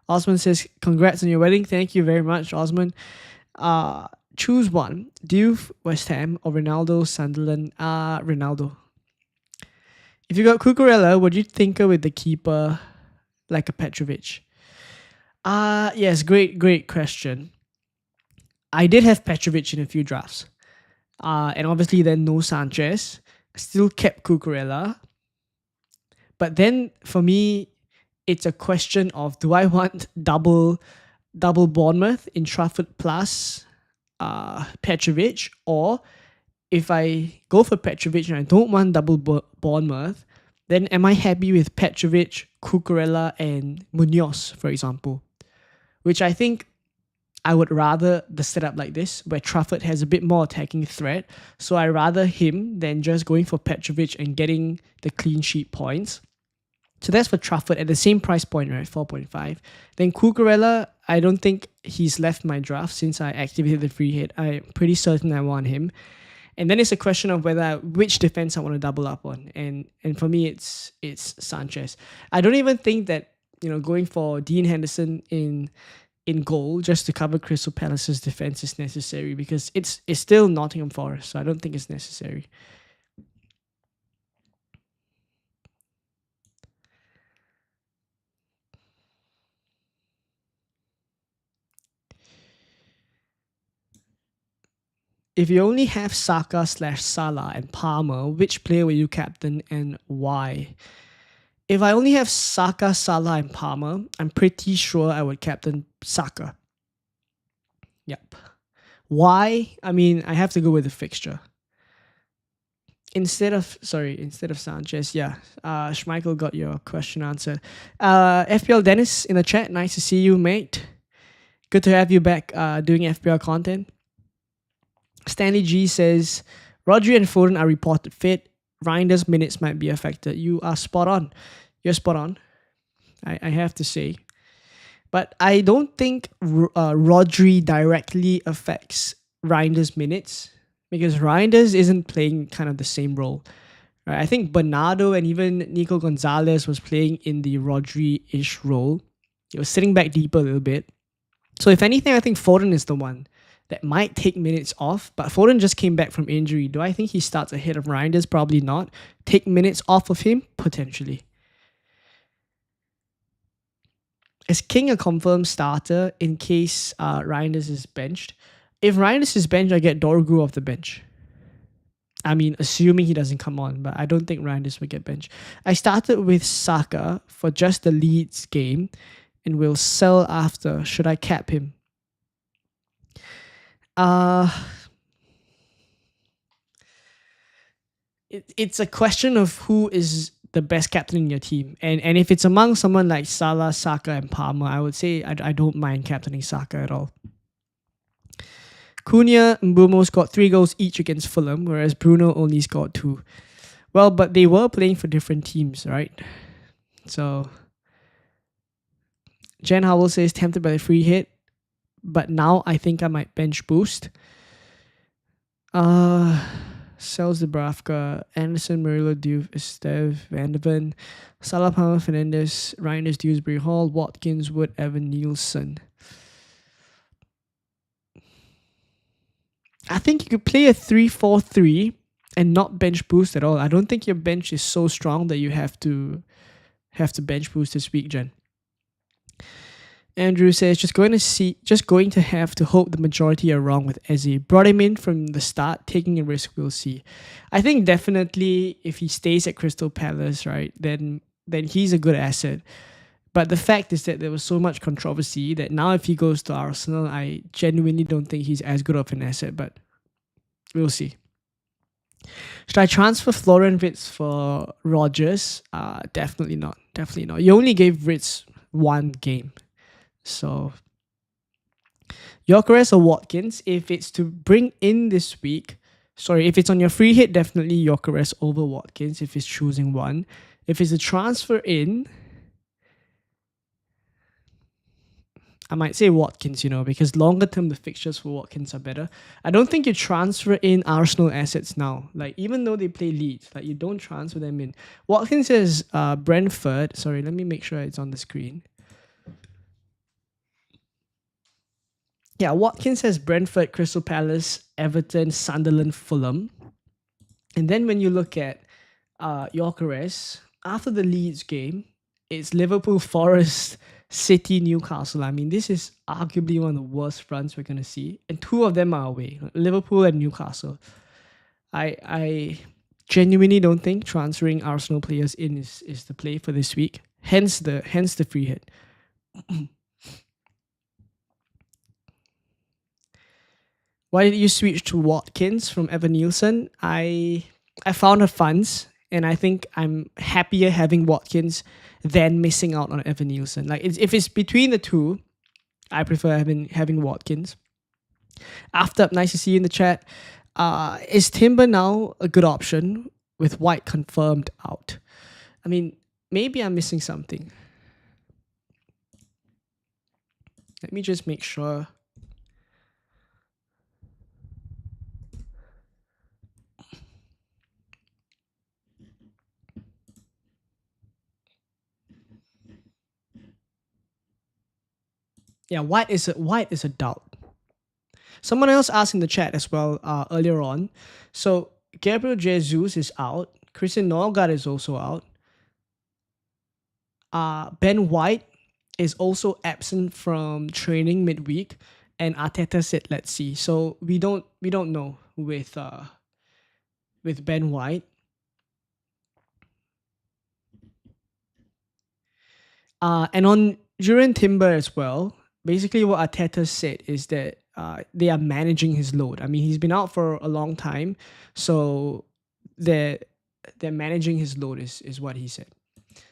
Osman says, congrats on your wedding. Thank you very much, Osman. Choose one. Diouf, West Ham, or Ronaldo, Sunderland? Ronaldo. If you got Cucurella, would you tinker with the keeper like a Petrovic? Yes, great question. I did have Petrovic in a few drafts. And obviously then no Sanchez. Still kept Cucurella. But then for me, it's a question of, do I want double Bournemouth in Trafford plus Petrovic, or if I go for Petrovic and I don't want double Bournemouth, then am I happy with Petrovic, Cucurella, and Munoz, for example? Which I think I would rather the setup like this, where Trafford has a bit more attacking threat. So I rather him than just going for Petrovic and getting the clean sheet points. So that's for Trafford at the same price point, right? 4.5. Then Cucurella, I don't think he's left my draft since I activated the free hit. I'm pretty certain I want him. And then it's a question of which defense I want to double up on. And for me, it's Sanchez. I don't even think that, going for Dean Henderson in goal just to cover Crystal Palace's defense is necessary, because it's still Nottingham Forest, so I don't think it's necessary. If you only have Saka/Salah and Palmer, which player will you captain and why? If I only have Saka, Salah, and Palmer, I'm pretty sure I would captain Saka. Yep. Why? I mean, I have to go with the fixture. Instead of Sanchez, yeah. Schmeichel got your question answered. FPL Dennis in the chat, nice to see you, mate. Good to have you back doing FPL content. Stanley G says, Rodri and Foden are reported fit. Reinders' minutes might be affected. You are spot on. You're spot on, I have to say. But I don't think Rodri directly affects Reinders' minutes, because Reinders isn't playing kind of the same role. Right? I think Bernardo and even Nico Gonzalez was playing in the Rodri-ish role. He was sitting back deeper a little bit. So if anything, I think Foden is the one that might take minutes off. But Foden just came back from injury. Do I think he starts ahead of Reinders? Probably not. Take minutes off of him? Potentially. Is King a confirmed starter in case Reinders is benched? If Reinders is benched, I get Dorgu off the bench. I mean, assuming he doesn't come on, but I don't think Reinders will get benched. I started with Saka for just the Leeds game and will sell after. Should I cap him? It's a question of who is the best captain in your team. And if it's among someone like Salah, Saka, and Palmer, I would say I don't mind captaining Saka at all. Cunha and Mbeumo scored 3 goals each against Fulham, whereas Bruno only scored 2. Well, but they were playing for different teams, right? So, Jen Howell says, tempted by the free hit, but now I think I might bench boost. Sells Dubravka, Anderson, Murillo, Diouf, Esteve, Van de Ven, Salah, Palmer, Fernandes, Reinders, Dewsbury Hall, Watkins, Wood, Evan, Nielsen. I think you could play a 3-4-3 and not bench boost at all. I don't think your bench is so strong that you have to bench boost this week, Jen. Andrew says, just going to have to hope the majority are wrong with Eze. Brought him in from the start, taking a risk, we'll see. I think definitely if he stays at Crystal Palace, right, then he's a good asset. But the fact is that there was so much controversy that now if he goes to Arsenal, I genuinely don't think he's as good of an asset, but we'll see. Should I transfer Florian Wirtz for Rodgers? Definitely not. Definitely not. You only gave Wirtz 1 game. So, Gyökeres or Watkins? If it's to bring in this week, if it's on your free hit, definitely Gyökeres over Watkins if it's choosing one. If it's a transfer in, I might say Watkins, because longer term the fixtures for Watkins are better. I don't think you transfer in Arsenal assets now. Like, even though they play Leeds, like, you don't transfer them in. Watkins says Brentford. Sorry, let me make sure it's on the screen. Yeah, Watkins has Brentford, Crystal Palace, Everton, Sunderland, Fulham. And then when you look at Gyökeres, after the Leeds game, it's Liverpool, Forest, City, Newcastle. I mean, this is arguably one of the worst fronts we're going to see. And 2 of them are away, Liverpool and Newcastle. I genuinely don't think transferring Arsenal players in is the play for this week. Hence the free hit. Why did you switch to Watkins from Evan Nielsen? I found her funds, and I think I'm happier having Watkins than missing out on Evan Nielsen. Like, if it's between the two, I prefer having Watkins. After, nice to see you in the chat. Is Timber now a good option with White confirmed out? I mean, maybe I'm missing something. Let me just make sure. Yeah, White is a doubt. Someone else asked in the chat as well earlier on. So Gabriel Jesus is out. Christian Norgard is also out. Ben White is also absent from training midweek, and Arteta said, "Let's see." So we don't know with Ben White. And on Jurgen Timber as well. Basically, what Arteta said is that they are managing his load. I mean, he's been out for a long time, so they're managing his load is what he said.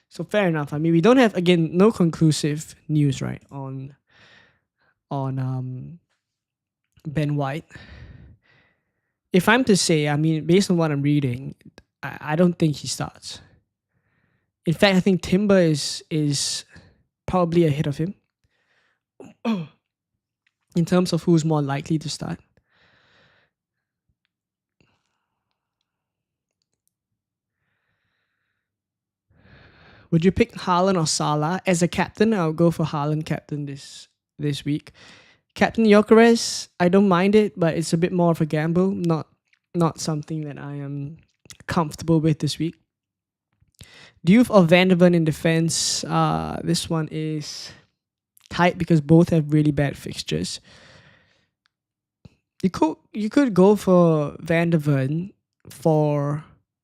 So fair enough. I mean, we don't have, again, no conclusive news, right, on Ben White. If I'm to say, I mean, based on what I'm reading, I don't think he starts. In fact, I think Timber is probably ahead of him in terms of who's more likely to start. Would you pick Haaland or Salah as a captain? I'll go for Haaland captain this week. Captain Gyökeres, I don't mind it, but it's a bit more of a gamble. Not something that I am comfortable with this week. Diouf or Van de Ven in defense? This one is tight because both have really bad fixtures. You could go for Van de Ven for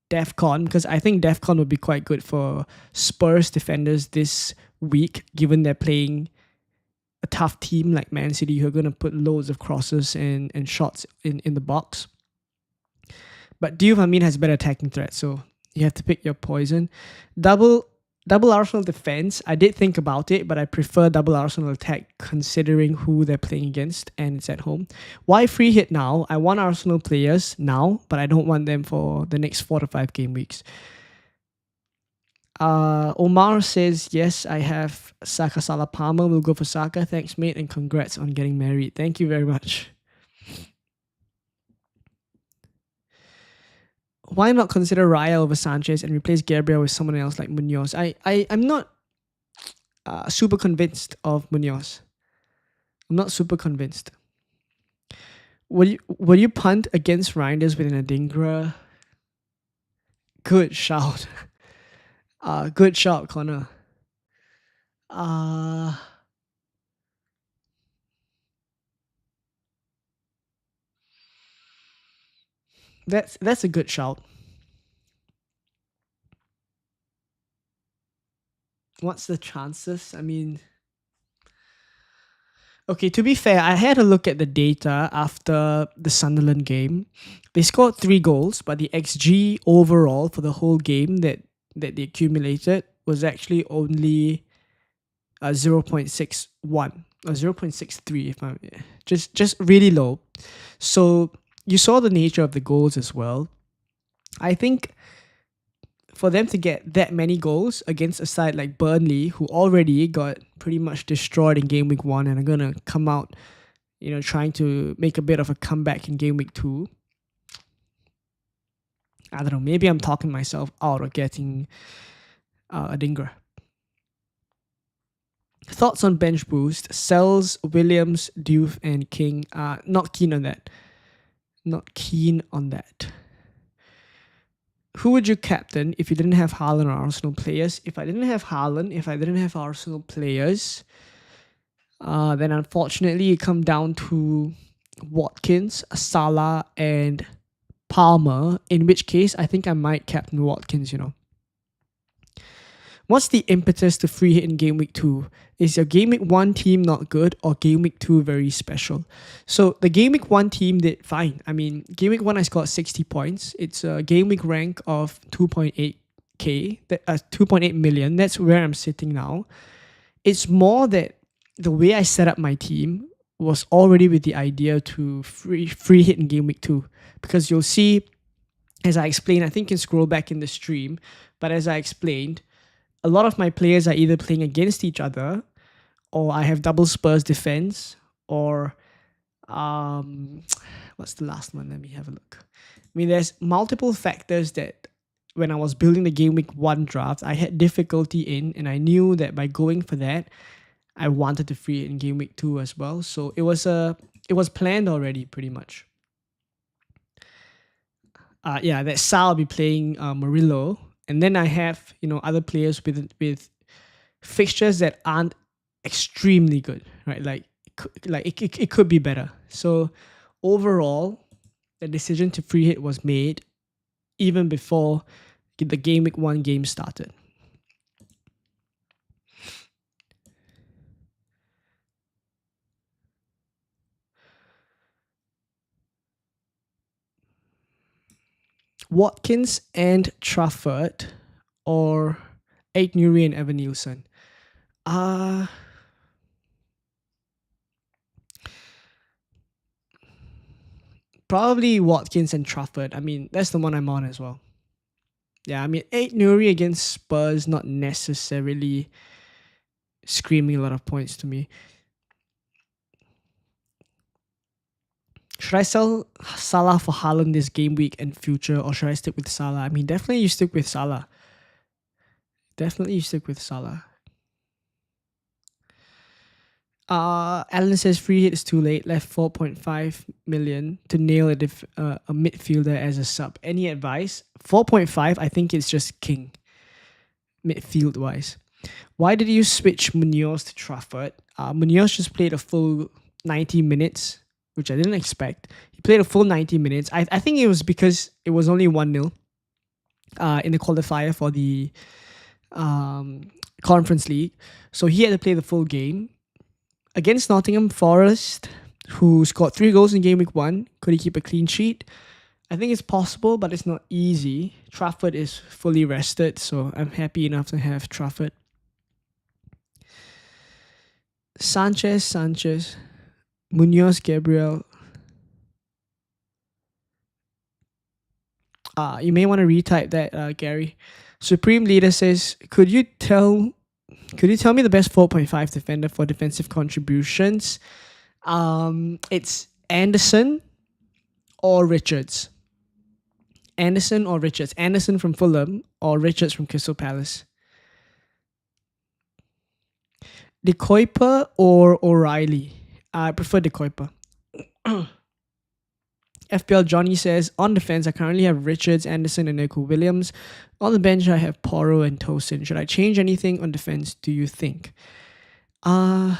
DEFCON because I think DEFCON would be quite good for Spurs defenders this week, given they're playing a tough team like Man City who are going to put loads of crosses and shots in the box. But Diouf, I mean, has better attacking threat, so you have to pick your poison. Double Arsenal defense, I did think about it, but I prefer double Arsenal attack considering who they're playing against and it's at home. Why free hit now? I want Arsenal players now, but I don't want them for the next 4 to 5 game weeks. Omar says, yes, I have Saka, Salah, Palmer. We'll go for Saka. Thanks, mate, and congrats on getting married. Thank you very much. Why not consider Raya over Sanchez and replace Gabriel with someone else like Munoz? I'm not super convinced of Munoz. I'm not super convinced. Will you punt against Reinders with an Adingra? Good shout. Good shout, Connor. That's a good shout. What's the chances? I mean, okay, to be fair, I had a look at the data after the Sunderland game. They scored 3 goals, but the XG overall for the whole game that they accumulated was actually only 0.61 or 0.63 if I'm just really low. So you saw the nature of the goals as well. I think for them to get that many goals against a side like Burnley, who already got pretty much destroyed in game week 1 and are going to come out, trying to make a bit of a comeback in game week 2. I don't know, maybe I'm talking myself out of getting Adingra. Thoughts on bench boost? Sells, Williams, Diouf, and King. Not keen on that. Not keen on that. Who would you captain if you didn't have Haaland or Arsenal players? If I didn't have Haaland, if I didn't have Arsenal players, then unfortunately it come down to Watkins, Salah, and Palmer. In which case, I think I might captain Watkins. What's the impetus to free hit in game week 2? Is your game week 1 team not good or game week 2 very special? So the game week 1 team did fine. I mean, game week 1 I scored 60 points. It's a game week rank of 2.8 million. That's where I'm sitting now. It's more that the way I set up my team was already with the idea to free hit in game week 2. Because you'll see, as I explained, I think you can scroll back in the stream, but as I explained, a lot of my players are either playing against each other, or I have double Spurs defense, or what's the last one? Let me have a look. I mean, there's multiple factors that when I was building the game week 1 draft, I had difficulty in, and I knew that by going for that, I wanted to free it in game week 2 as well. So it was planned already, pretty much. That Sal will be playing Murillo. And then I have, other players with fixtures that aren't extremely good, right? Like it could be better. So overall, the decision to free hit was made even before the game week 1 game started. Watkins and Trafford or Aid Nuri and Evan Nielsen? Probably Watkins and Trafford. I mean, that's the one I'm on as well. Yeah, I mean, Aid Nuri against Spurs, not necessarily screaming a lot of points to me. Should I sell Salah for Haaland this game week and future, or should I stick with Salah? I mean, definitely you stick with Salah. Definitely stick with Salah. Alan says free hit is too late. Left 4.5 million to nail a midfielder as a sub. Any advice? 4.5. I think it's just king midfield wise. Why did you switch Munoz to Trafford? Munoz just played a full 90 minutes, which I didn't expect. He played a full 90 minutes. I think it was because it was only 1-0 in the qualifier for the Conference League. So he had to play the full game. Against Nottingham Forest, who scored 3 goals in game week 1, could he keep a clean sheet? I think it's possible, but it's not easy. Trafford is fully rested, so I'm happy enough to have Trafford. Sanchez, Munoz, Gabriel. You may want to retype that, Gary. Supreme Leader says, could you tell me the best 4.5 defender for defensive contributions? It's Anderson or Richards. Anderson or Richards. Anderson from Fulham or Richards from Crystal Palace. De Kuyper or O'Reilly? I prefer De Kuyper. FPL Johnny says, on defense, I currently have Richards, Anderson, and Nico Williams. On the bench, I have Porro and Tosin. Should I change anything on defense, do you think? I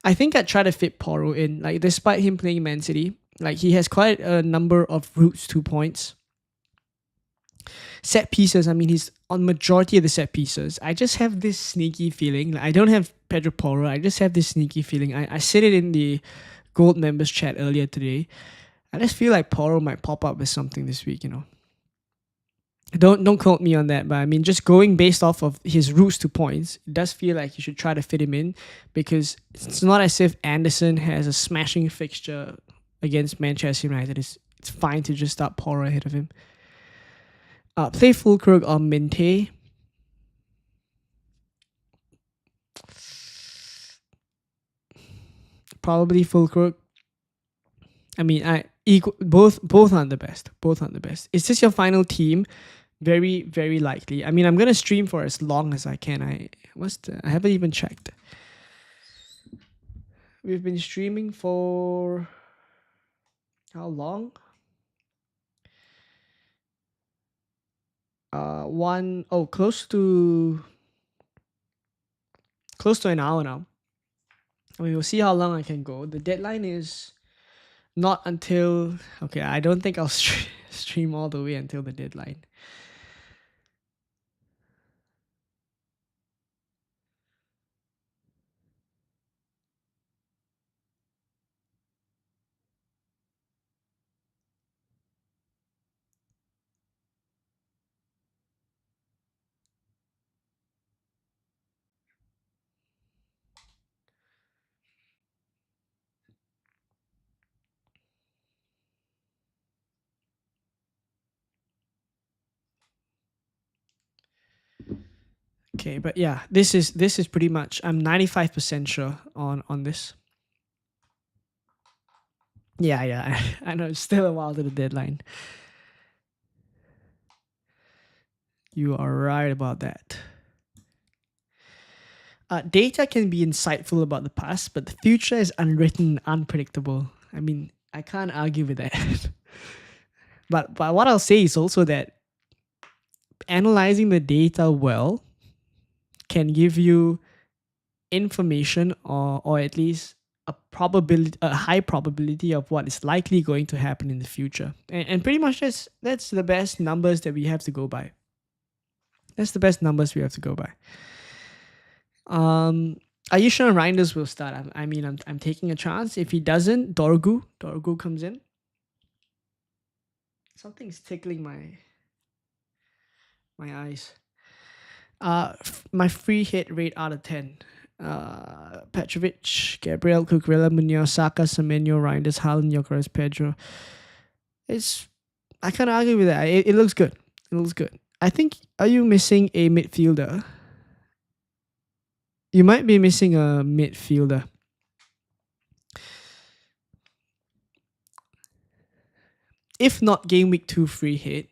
think I'd try to fit Porro in. Like, despite him playing Man City, like, he has quite a number of routes to points. Set pieces, I mean, he's on majority of the set pieces. I just have this sneaky feeling. Like, I don't have Pedro Porro. I just have this sneaky feeling. I said it in the Gold members chat earlier today. I just feel like Porro might pop up with something this week, Don't quote me on that, but I mean, just going based off of his routes to points, it does feel like you should try to fit him in, because it's not as if Anderson has a smashing fixture against Manchester United. It's fine to just start Porro ahead of him. Play Fulkrug or Minte. Probably Fulkrug. I mean, both aren't the best. Both aren't the best. Is this your final team? Very, very likely. I mean, I'm gonna stream for as long as I can. I haven't even checked. We've been streaming for how long? Close to an hour now. I mean, we'll see how long I can go. The deadline is not until... Okay, I don't think I'll stream all the way until the deadline. Okay, but yeah, this is pretty much... I'm 95% sure on this. Yeah, I know it's still a while to the deadline. You are right about that. Data can be insightful about the past, but the future is unwritten, unpredictable. I mean, I can't argue with that. But what I'll say is also that analyzing the data well can give you information or at least a high probability of what is likely going to happen in the future. And pretty much that's the best numbers that we have to go by. That's the best numbers we have to go by. Are you sure Reinders will start? I mean, I'm taking a chance. If he doesn't, Dorgu comes in. Something's tickling my eyes. My free hit rate out of 10. Petrovic, Gabriel, Cucurella, Munoz, Saka, Semenyo, Reinders, Haaland, Gyökeres, Pedro. I can't argue with that. It looks good. It looks good. I think, are you missing a midfielder? You might be missing a midfielder. if not game week 2 free hit,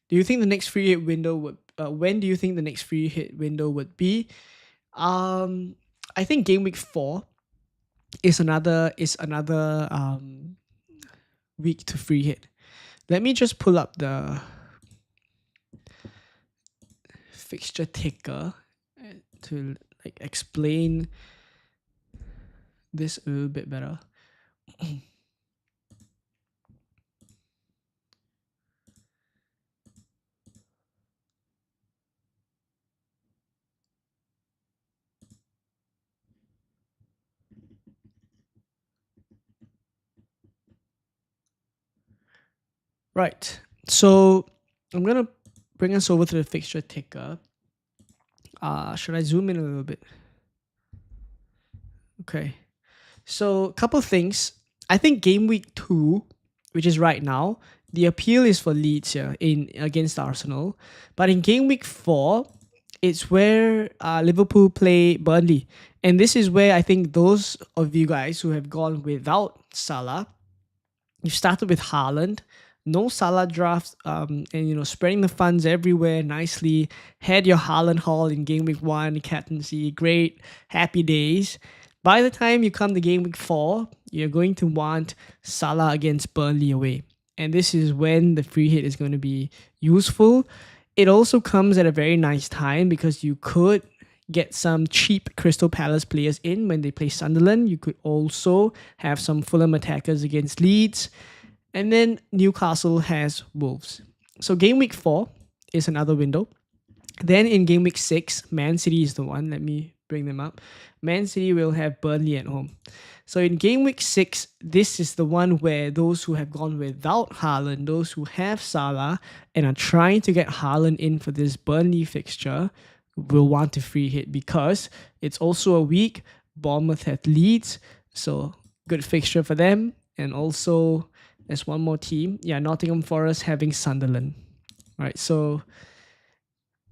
do you think the next free hit window would? When do you think the next free hit window would be? I think game week 4 is another week to free hit. Let me just pull up the fixture ticker to like explain this a little bit better. Right. So I'm gonna bring us over to the fixture ticker. Should I zoom in a little bit? Okay. So a couple things. I think game week 2, which is right now, the appeal is for Leeds here in against Arsenal. But in game week 4, it's where Liverpool play Burnley. And this is where I think those of you guys who have gone without Salah, you've started with Haaland, no Salah draft, and spreading the funds everywhere nicely. Had your Haaland haul in game week 1, captaincy, great, happy days. By the time you come to game week 4, you're going to want Salah against Burnley away. And this is when the free hit is going to be useful. It also comes at a very nice time because you could get some cheap Crystal Palace players in when they play Sunderland. You could also have some Fulham attackers against Leeds. And then Newcastle has Wolves. So game week 4 is another window. Then in game week 6, Man City is the one. Let me bring them up. Man City will have Burnley at home. So in game week 6, this is the one where those who have gone without Haaland, those who have Salah and are trying to get Haaland in for this Burnley fixture will want to free hit because it's also a week. Bournemouth have Leeds, so good fixture for them. And also there's one more team. Yeah, Nottingham Forest having Sunderland. Right, so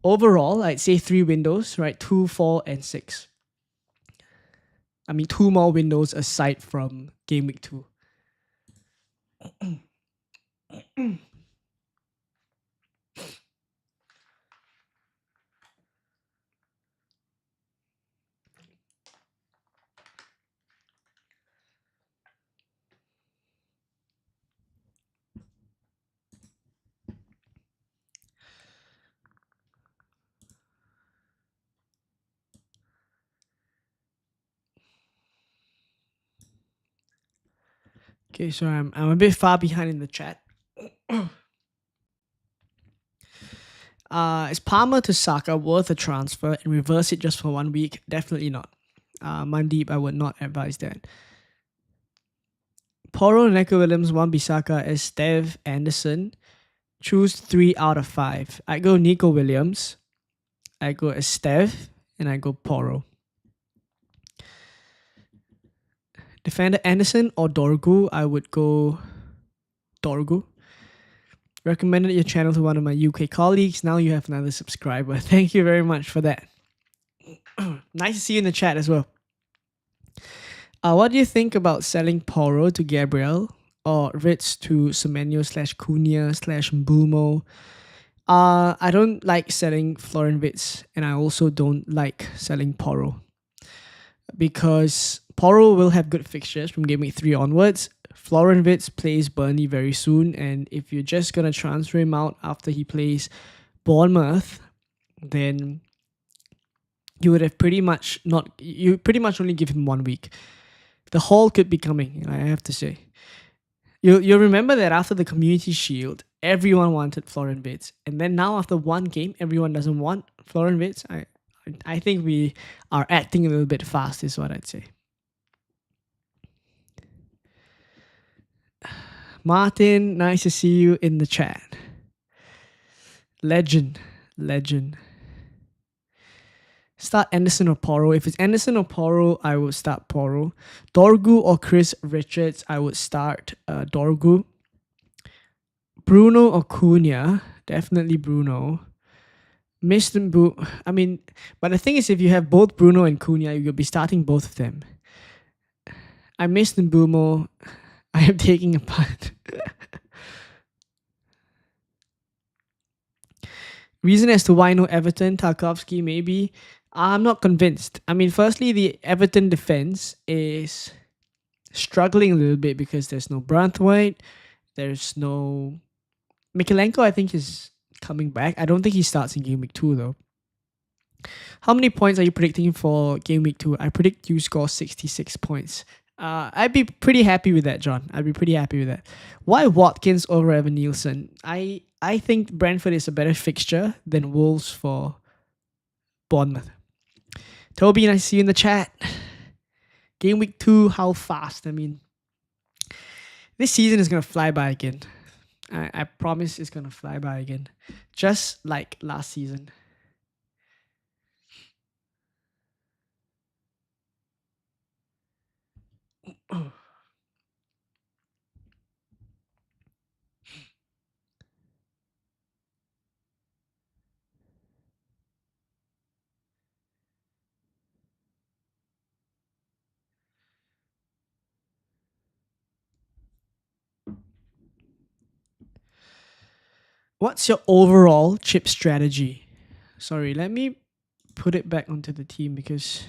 overall, I'd say 3 windows, right? 2, 4, and 6. I mean, 2 more windows aside from game week 2. Okay, so I'm a bit far behind in the chat. Is Palmer to Saka worth a transfer and reverse it just for 1 week? Definitely not. Mandeep, I would not advise that. Poro, Neco Williams, Wan-Bissaka, Estev, Anderson. Choose 3 out of 5. I go Nico Williams, I go Estev, and I go Poro. Defender Anderson or Dorgu, I would go Dorgu. Recommended your channel to one of my UK colleagues. Now you have another subscriber. Thank you very much for that. Nice to see you in the chat as well. What do you think about selling Poro to Gabriel or Ritz to Semenyo / Cunha / Mbumo? I don't like selling Florian Wirtz, and I also don't like selling Poro because Poro will have good fixtures from game week 3 onwards. Florian Wirtz plays Burnley very soon, and if you're just going to transfer him out after he plays Bournemouth, then you would have pretty much only give him 1 week. The haul could be coming, I have to say. You'll remember that after the Community Shield, everyone wanted Florian Wirtz, and then now after 1 game, everyone doesn't want Florian Wirtz. I think we are acting a little bit fast, is what I'd say. Martin, nice to see you in the chat. Legend. Start Anderson or Poro. If it's Anderson or Poro, I would start Poro. Dorgu or Chris Richards, I would start Dorgu. Bruno or Cunha, definitely Bruno. But the thing is, if you have both Bruno and Cunha, you'll be starting both of them. I missed Mbumo. I am taking a punt. Reason as to why no Everton, Tarkovsky, maybe. I'm not convinced. I mean, firstly, the Everton defense is struggling a little bit because there's no Branthwaite, there's no Mikalenko. I think is coming back. I don't think he starts in game week 2 though. How many points are you predicting for game week 2? I predict you score 66 points. I'd be pretty happy with that, John. I'd be pretty happy with that. Why Watkins over Evan Nielsen? I think Brentford is a better fixture than Wolves for Bournemouth. Toby, I see you in the chat. Game week 2, how fast? I mean, this season is going to fly by again. I promise it's going to fly by again. Just like last season. What's your overall chip strategy? Sorry, let me put it back onto the team because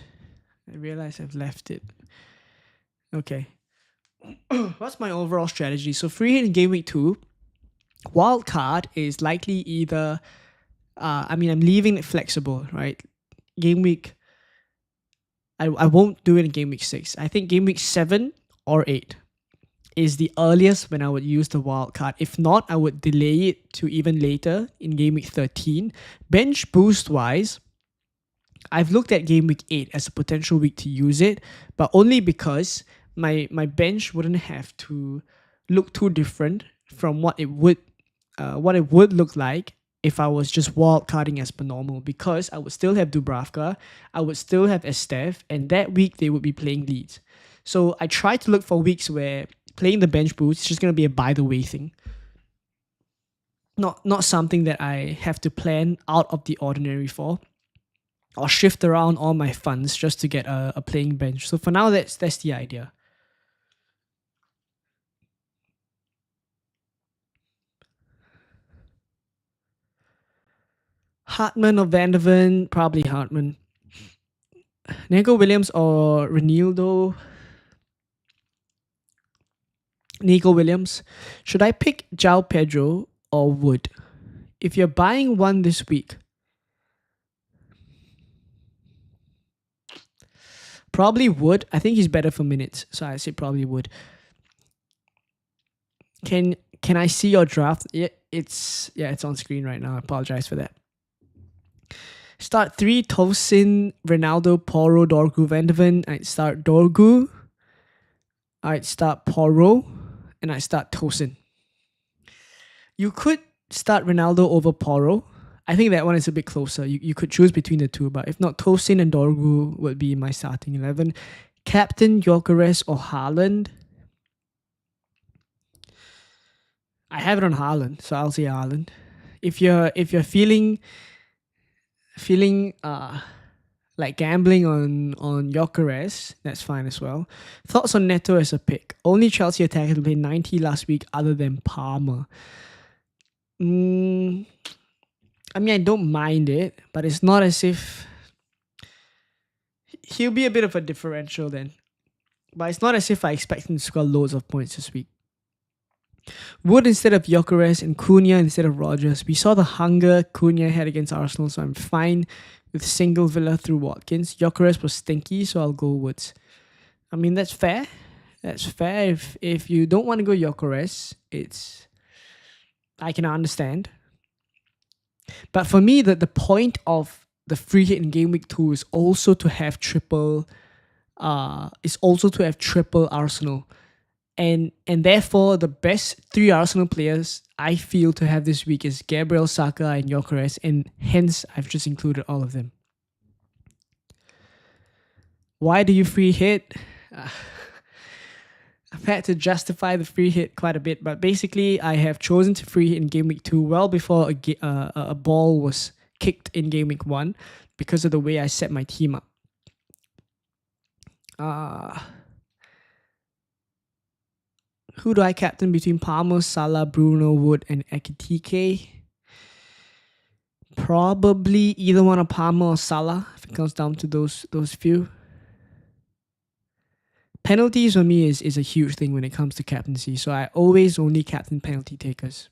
I realize I've left it. Okay. What's my overall strategy? So free hit in game week 2. Wild card is likely either I'm leaving it flexible, right? Game week I won't do it in game week 6. I think game week 7 or 8 is the earliest when I would use the wild card. If not, I would delay it to even later in game week 13. Bench boost wise, I've looked at game week 8 as a potential week to use it, but only because my bench wouldn't have to look too different from what it would look like if I was just wild carding as per normal, because I would still have Dubravka, I would still have Estef, and that week they would be playing Leeds. So I try to look for weeks where playing the bench boost is just going to be a by the way thing. Not something that I have to plan out of the ordinary for, or shift around all my funds just to get a playing bench. So for now, that's the idea. Hartman or Van der Ven? Probably Hartman. Nico Williams or Renildo? Nico Williams. Should I pick João Pedro or Wood? If you're buying one this week, probably Wood. I think he's better for minutes, so I say probably Wood. Can I see your draft? Yeah, it's on screen right now. I apologize for that. Start 3, Tosin, Ronaldo, Porro, Dorgu, Van der Ven. I'd start Dorgu. I'd start Porro. And I'd start Tosin. You could start Ronaldo over Porro. I think that one is a bit closer. You could choose between the two, but if not, Tosin and Dorgu would be my starting 11. Captain, Gyökeres or Haaland? I have it on Haaland, so I'll say Haaland. If you're feeling like gambling on Gyökeres, that's fine as well. Thoughts on Neto as a pick? Only Chelsea attacker to play 90 last week other than Palmer. I don't mind it, but it's not as if he'll be a bit of a differential then. But it's not as if I expect him to score loads of points this week. Wood instead of Gyökeres and Cunha instead of Rodgers. We saw the hunger Cunha had against Arsenal, so I'm fine with single Villa through Watkins. Gyökeres was stinky, so I'll go Woods. I mean, that's fair. That's fair. If you don't want to go Gyökeres, I can understand. But for me, the point of the free hit in game week 2 is also to have triple Arsenal. And therefore, the best 3 Arsenal players I feel to have this week is Gabriel, Saka, and Gyökeres, and hence I've just included all of them. Why do you free hit? I've had to justify the free hit quite a bit, but basically I have chosen to free hit in game week 2 well before a ball was kicked in game week 1 because of the way I set my team up. Who do I captain between Palmer, Salah, Bruno, Wood, and Ekitike? Probably either one of Palmer or Salah if it comes down to those few. Penalties for me is a huge thing when it comes to captaincy, so I always only captain penalty takers.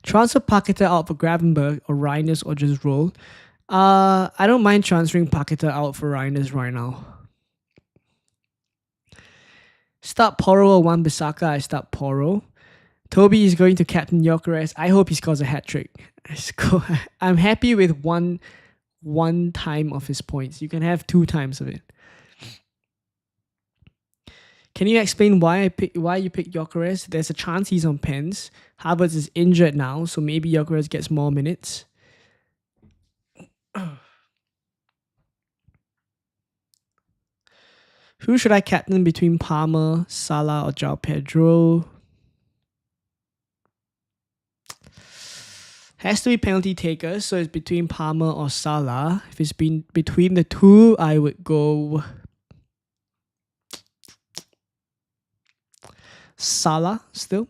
Transfer Paqueta out for Gravenberg or Reinders or just roll. I don't mind transferring Paqueta out for Reinders right now. Start Poro or Wan-Bissaka. I start Poro. Toby is going to captain Gyökeres. I hope he scores a hat trick. I'm happy with one time of his points. You can have 2 times of it. Can you explain why you picked Gyökeres? There's a chance he's on pens. Havertz is injured now, so maybe Gyökeres gets more minutes. Who should I captain between Palmer, Salah, or João Pedro? Has to be penalty takers, so it's between Palmer or Salah. If it's been between the two, I would go Salah still.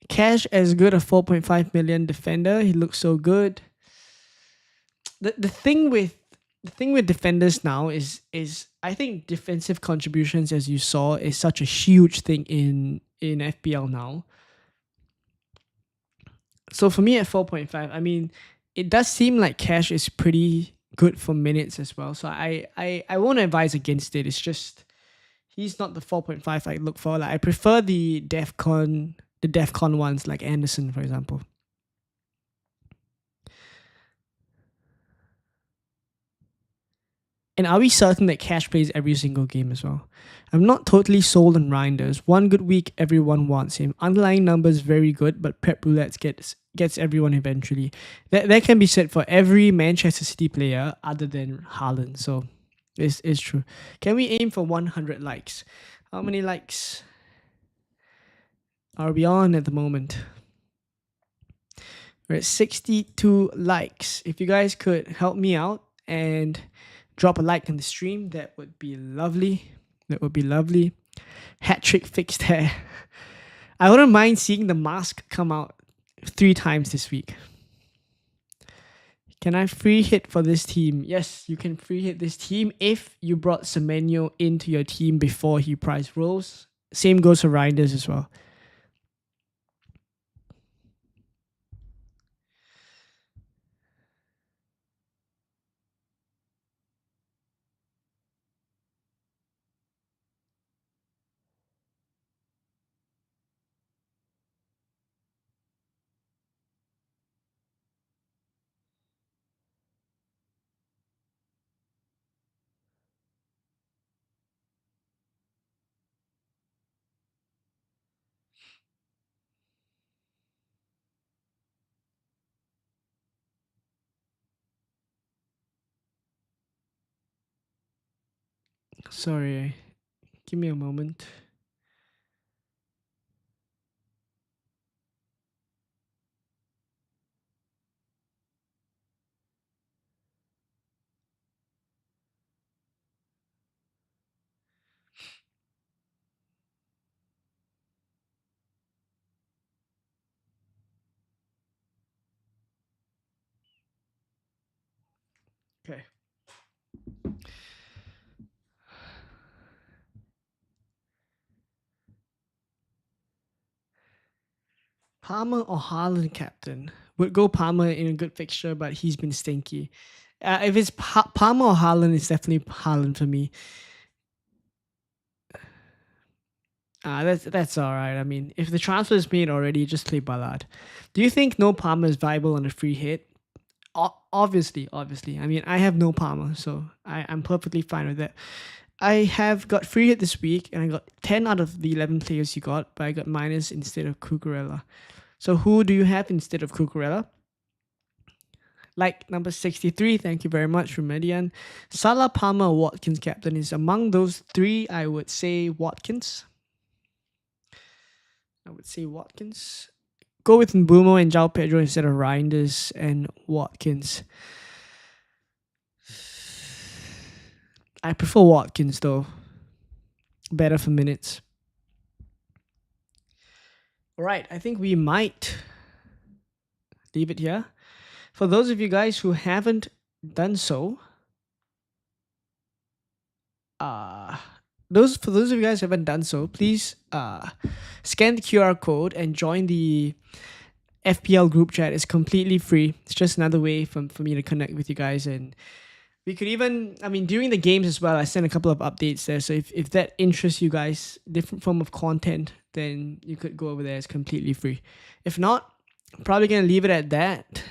Cash as good a 4.5 million defender. He looks so good. The thing with defenders now is I think defensive contributions, as you saw, is such a huge thing in FPL now. So for me at 4.5, I mean, it does seem like Cash is pretty good for minutes as well. So I won't advise against it. It's just he's not the 4.5 I look for. Like I prefer the DEFCON ones like Anderson, for example. And are we certain that Cash plays every single game as well? I'm not totally sold on Reinders. One good week, everyone wants him. Underlying numbers very good, but Pep Roulette gets everyone eventually. That can be said for every Manchester City player other than Haaland. So it's true. Can we aim for 100 likes? How many likes are we on at the moment? We're at 62 likes. If you guys could help me out and drop a like on the stream, that would be lovely. Hat trick fixed hair. I wouldn't mind seeing the mask come out 3 times this week. Can I free hit for this team? Yes, you can free hit this team if you brought Semenyo into your team before he price rolls. Same goes for Reinders as well. Sorry, give me a moment. Okay. Palmer or Haaland captain? Would go Palmer in a good fixture, but he's been stinky. If it's Palmer or Haaland, it's definitely Haaland for me. That's all right. I mean, if the transfer is made already, just play Ballard. Do you think no Palmer is viable on a free hit? Obviously. I mean, I have no Palmer, so I'm perfectly fine with that. I have got free hit this week, and I got 10 out of the 11 players you got, but I got minus instead of Cucurella. So who do you have instead of Cucurella? Like number 63, thank you very much, Remedian. Salah, Palmer, Watkins captain is among those 3. I would say Watkins. Go with Mbumo and João Pedro instead of Reinders and Watkins. I prefer Watkins though. Better for minutes. All right, I think we might leave it here. For those of you guys who haven't done so, for those of you guys who haven't done so, please scan the QR code and join the FPL group chat. It's completely free. It's just another way for me to connect with you guys. And we could even, during the games as well, I sent a couple of updates there. So if that interests you guys, different form of content, then you could go over there. It's completely free. If not, I'm probably going to leave it at that.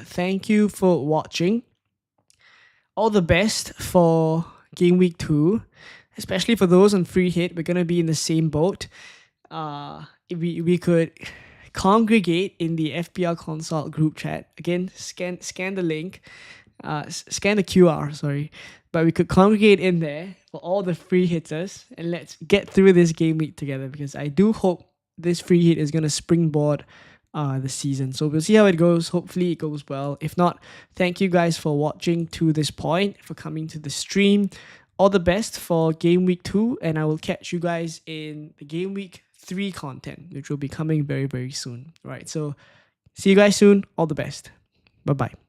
Thank you for watching. All the best for game week 2, especially for those on Freehit. We're going to be in the same boat. We could congregate in the FPL Consult group chat. Again, scan the link, scan the QR, sorry. But we could congregate in there for all the free hitters, and let's get through this game week together, because I do hope this free hit is going to springboard the season. So we'll see how it goes. Hopefully it goes well. If not, thank you guys for watching to this point, for coming to the stream. All the best for game week 2, and I will catch you guys in the game week 3 content, which will be coming very, very soon. All right, so see you guys soon. All the best. Bye-bye.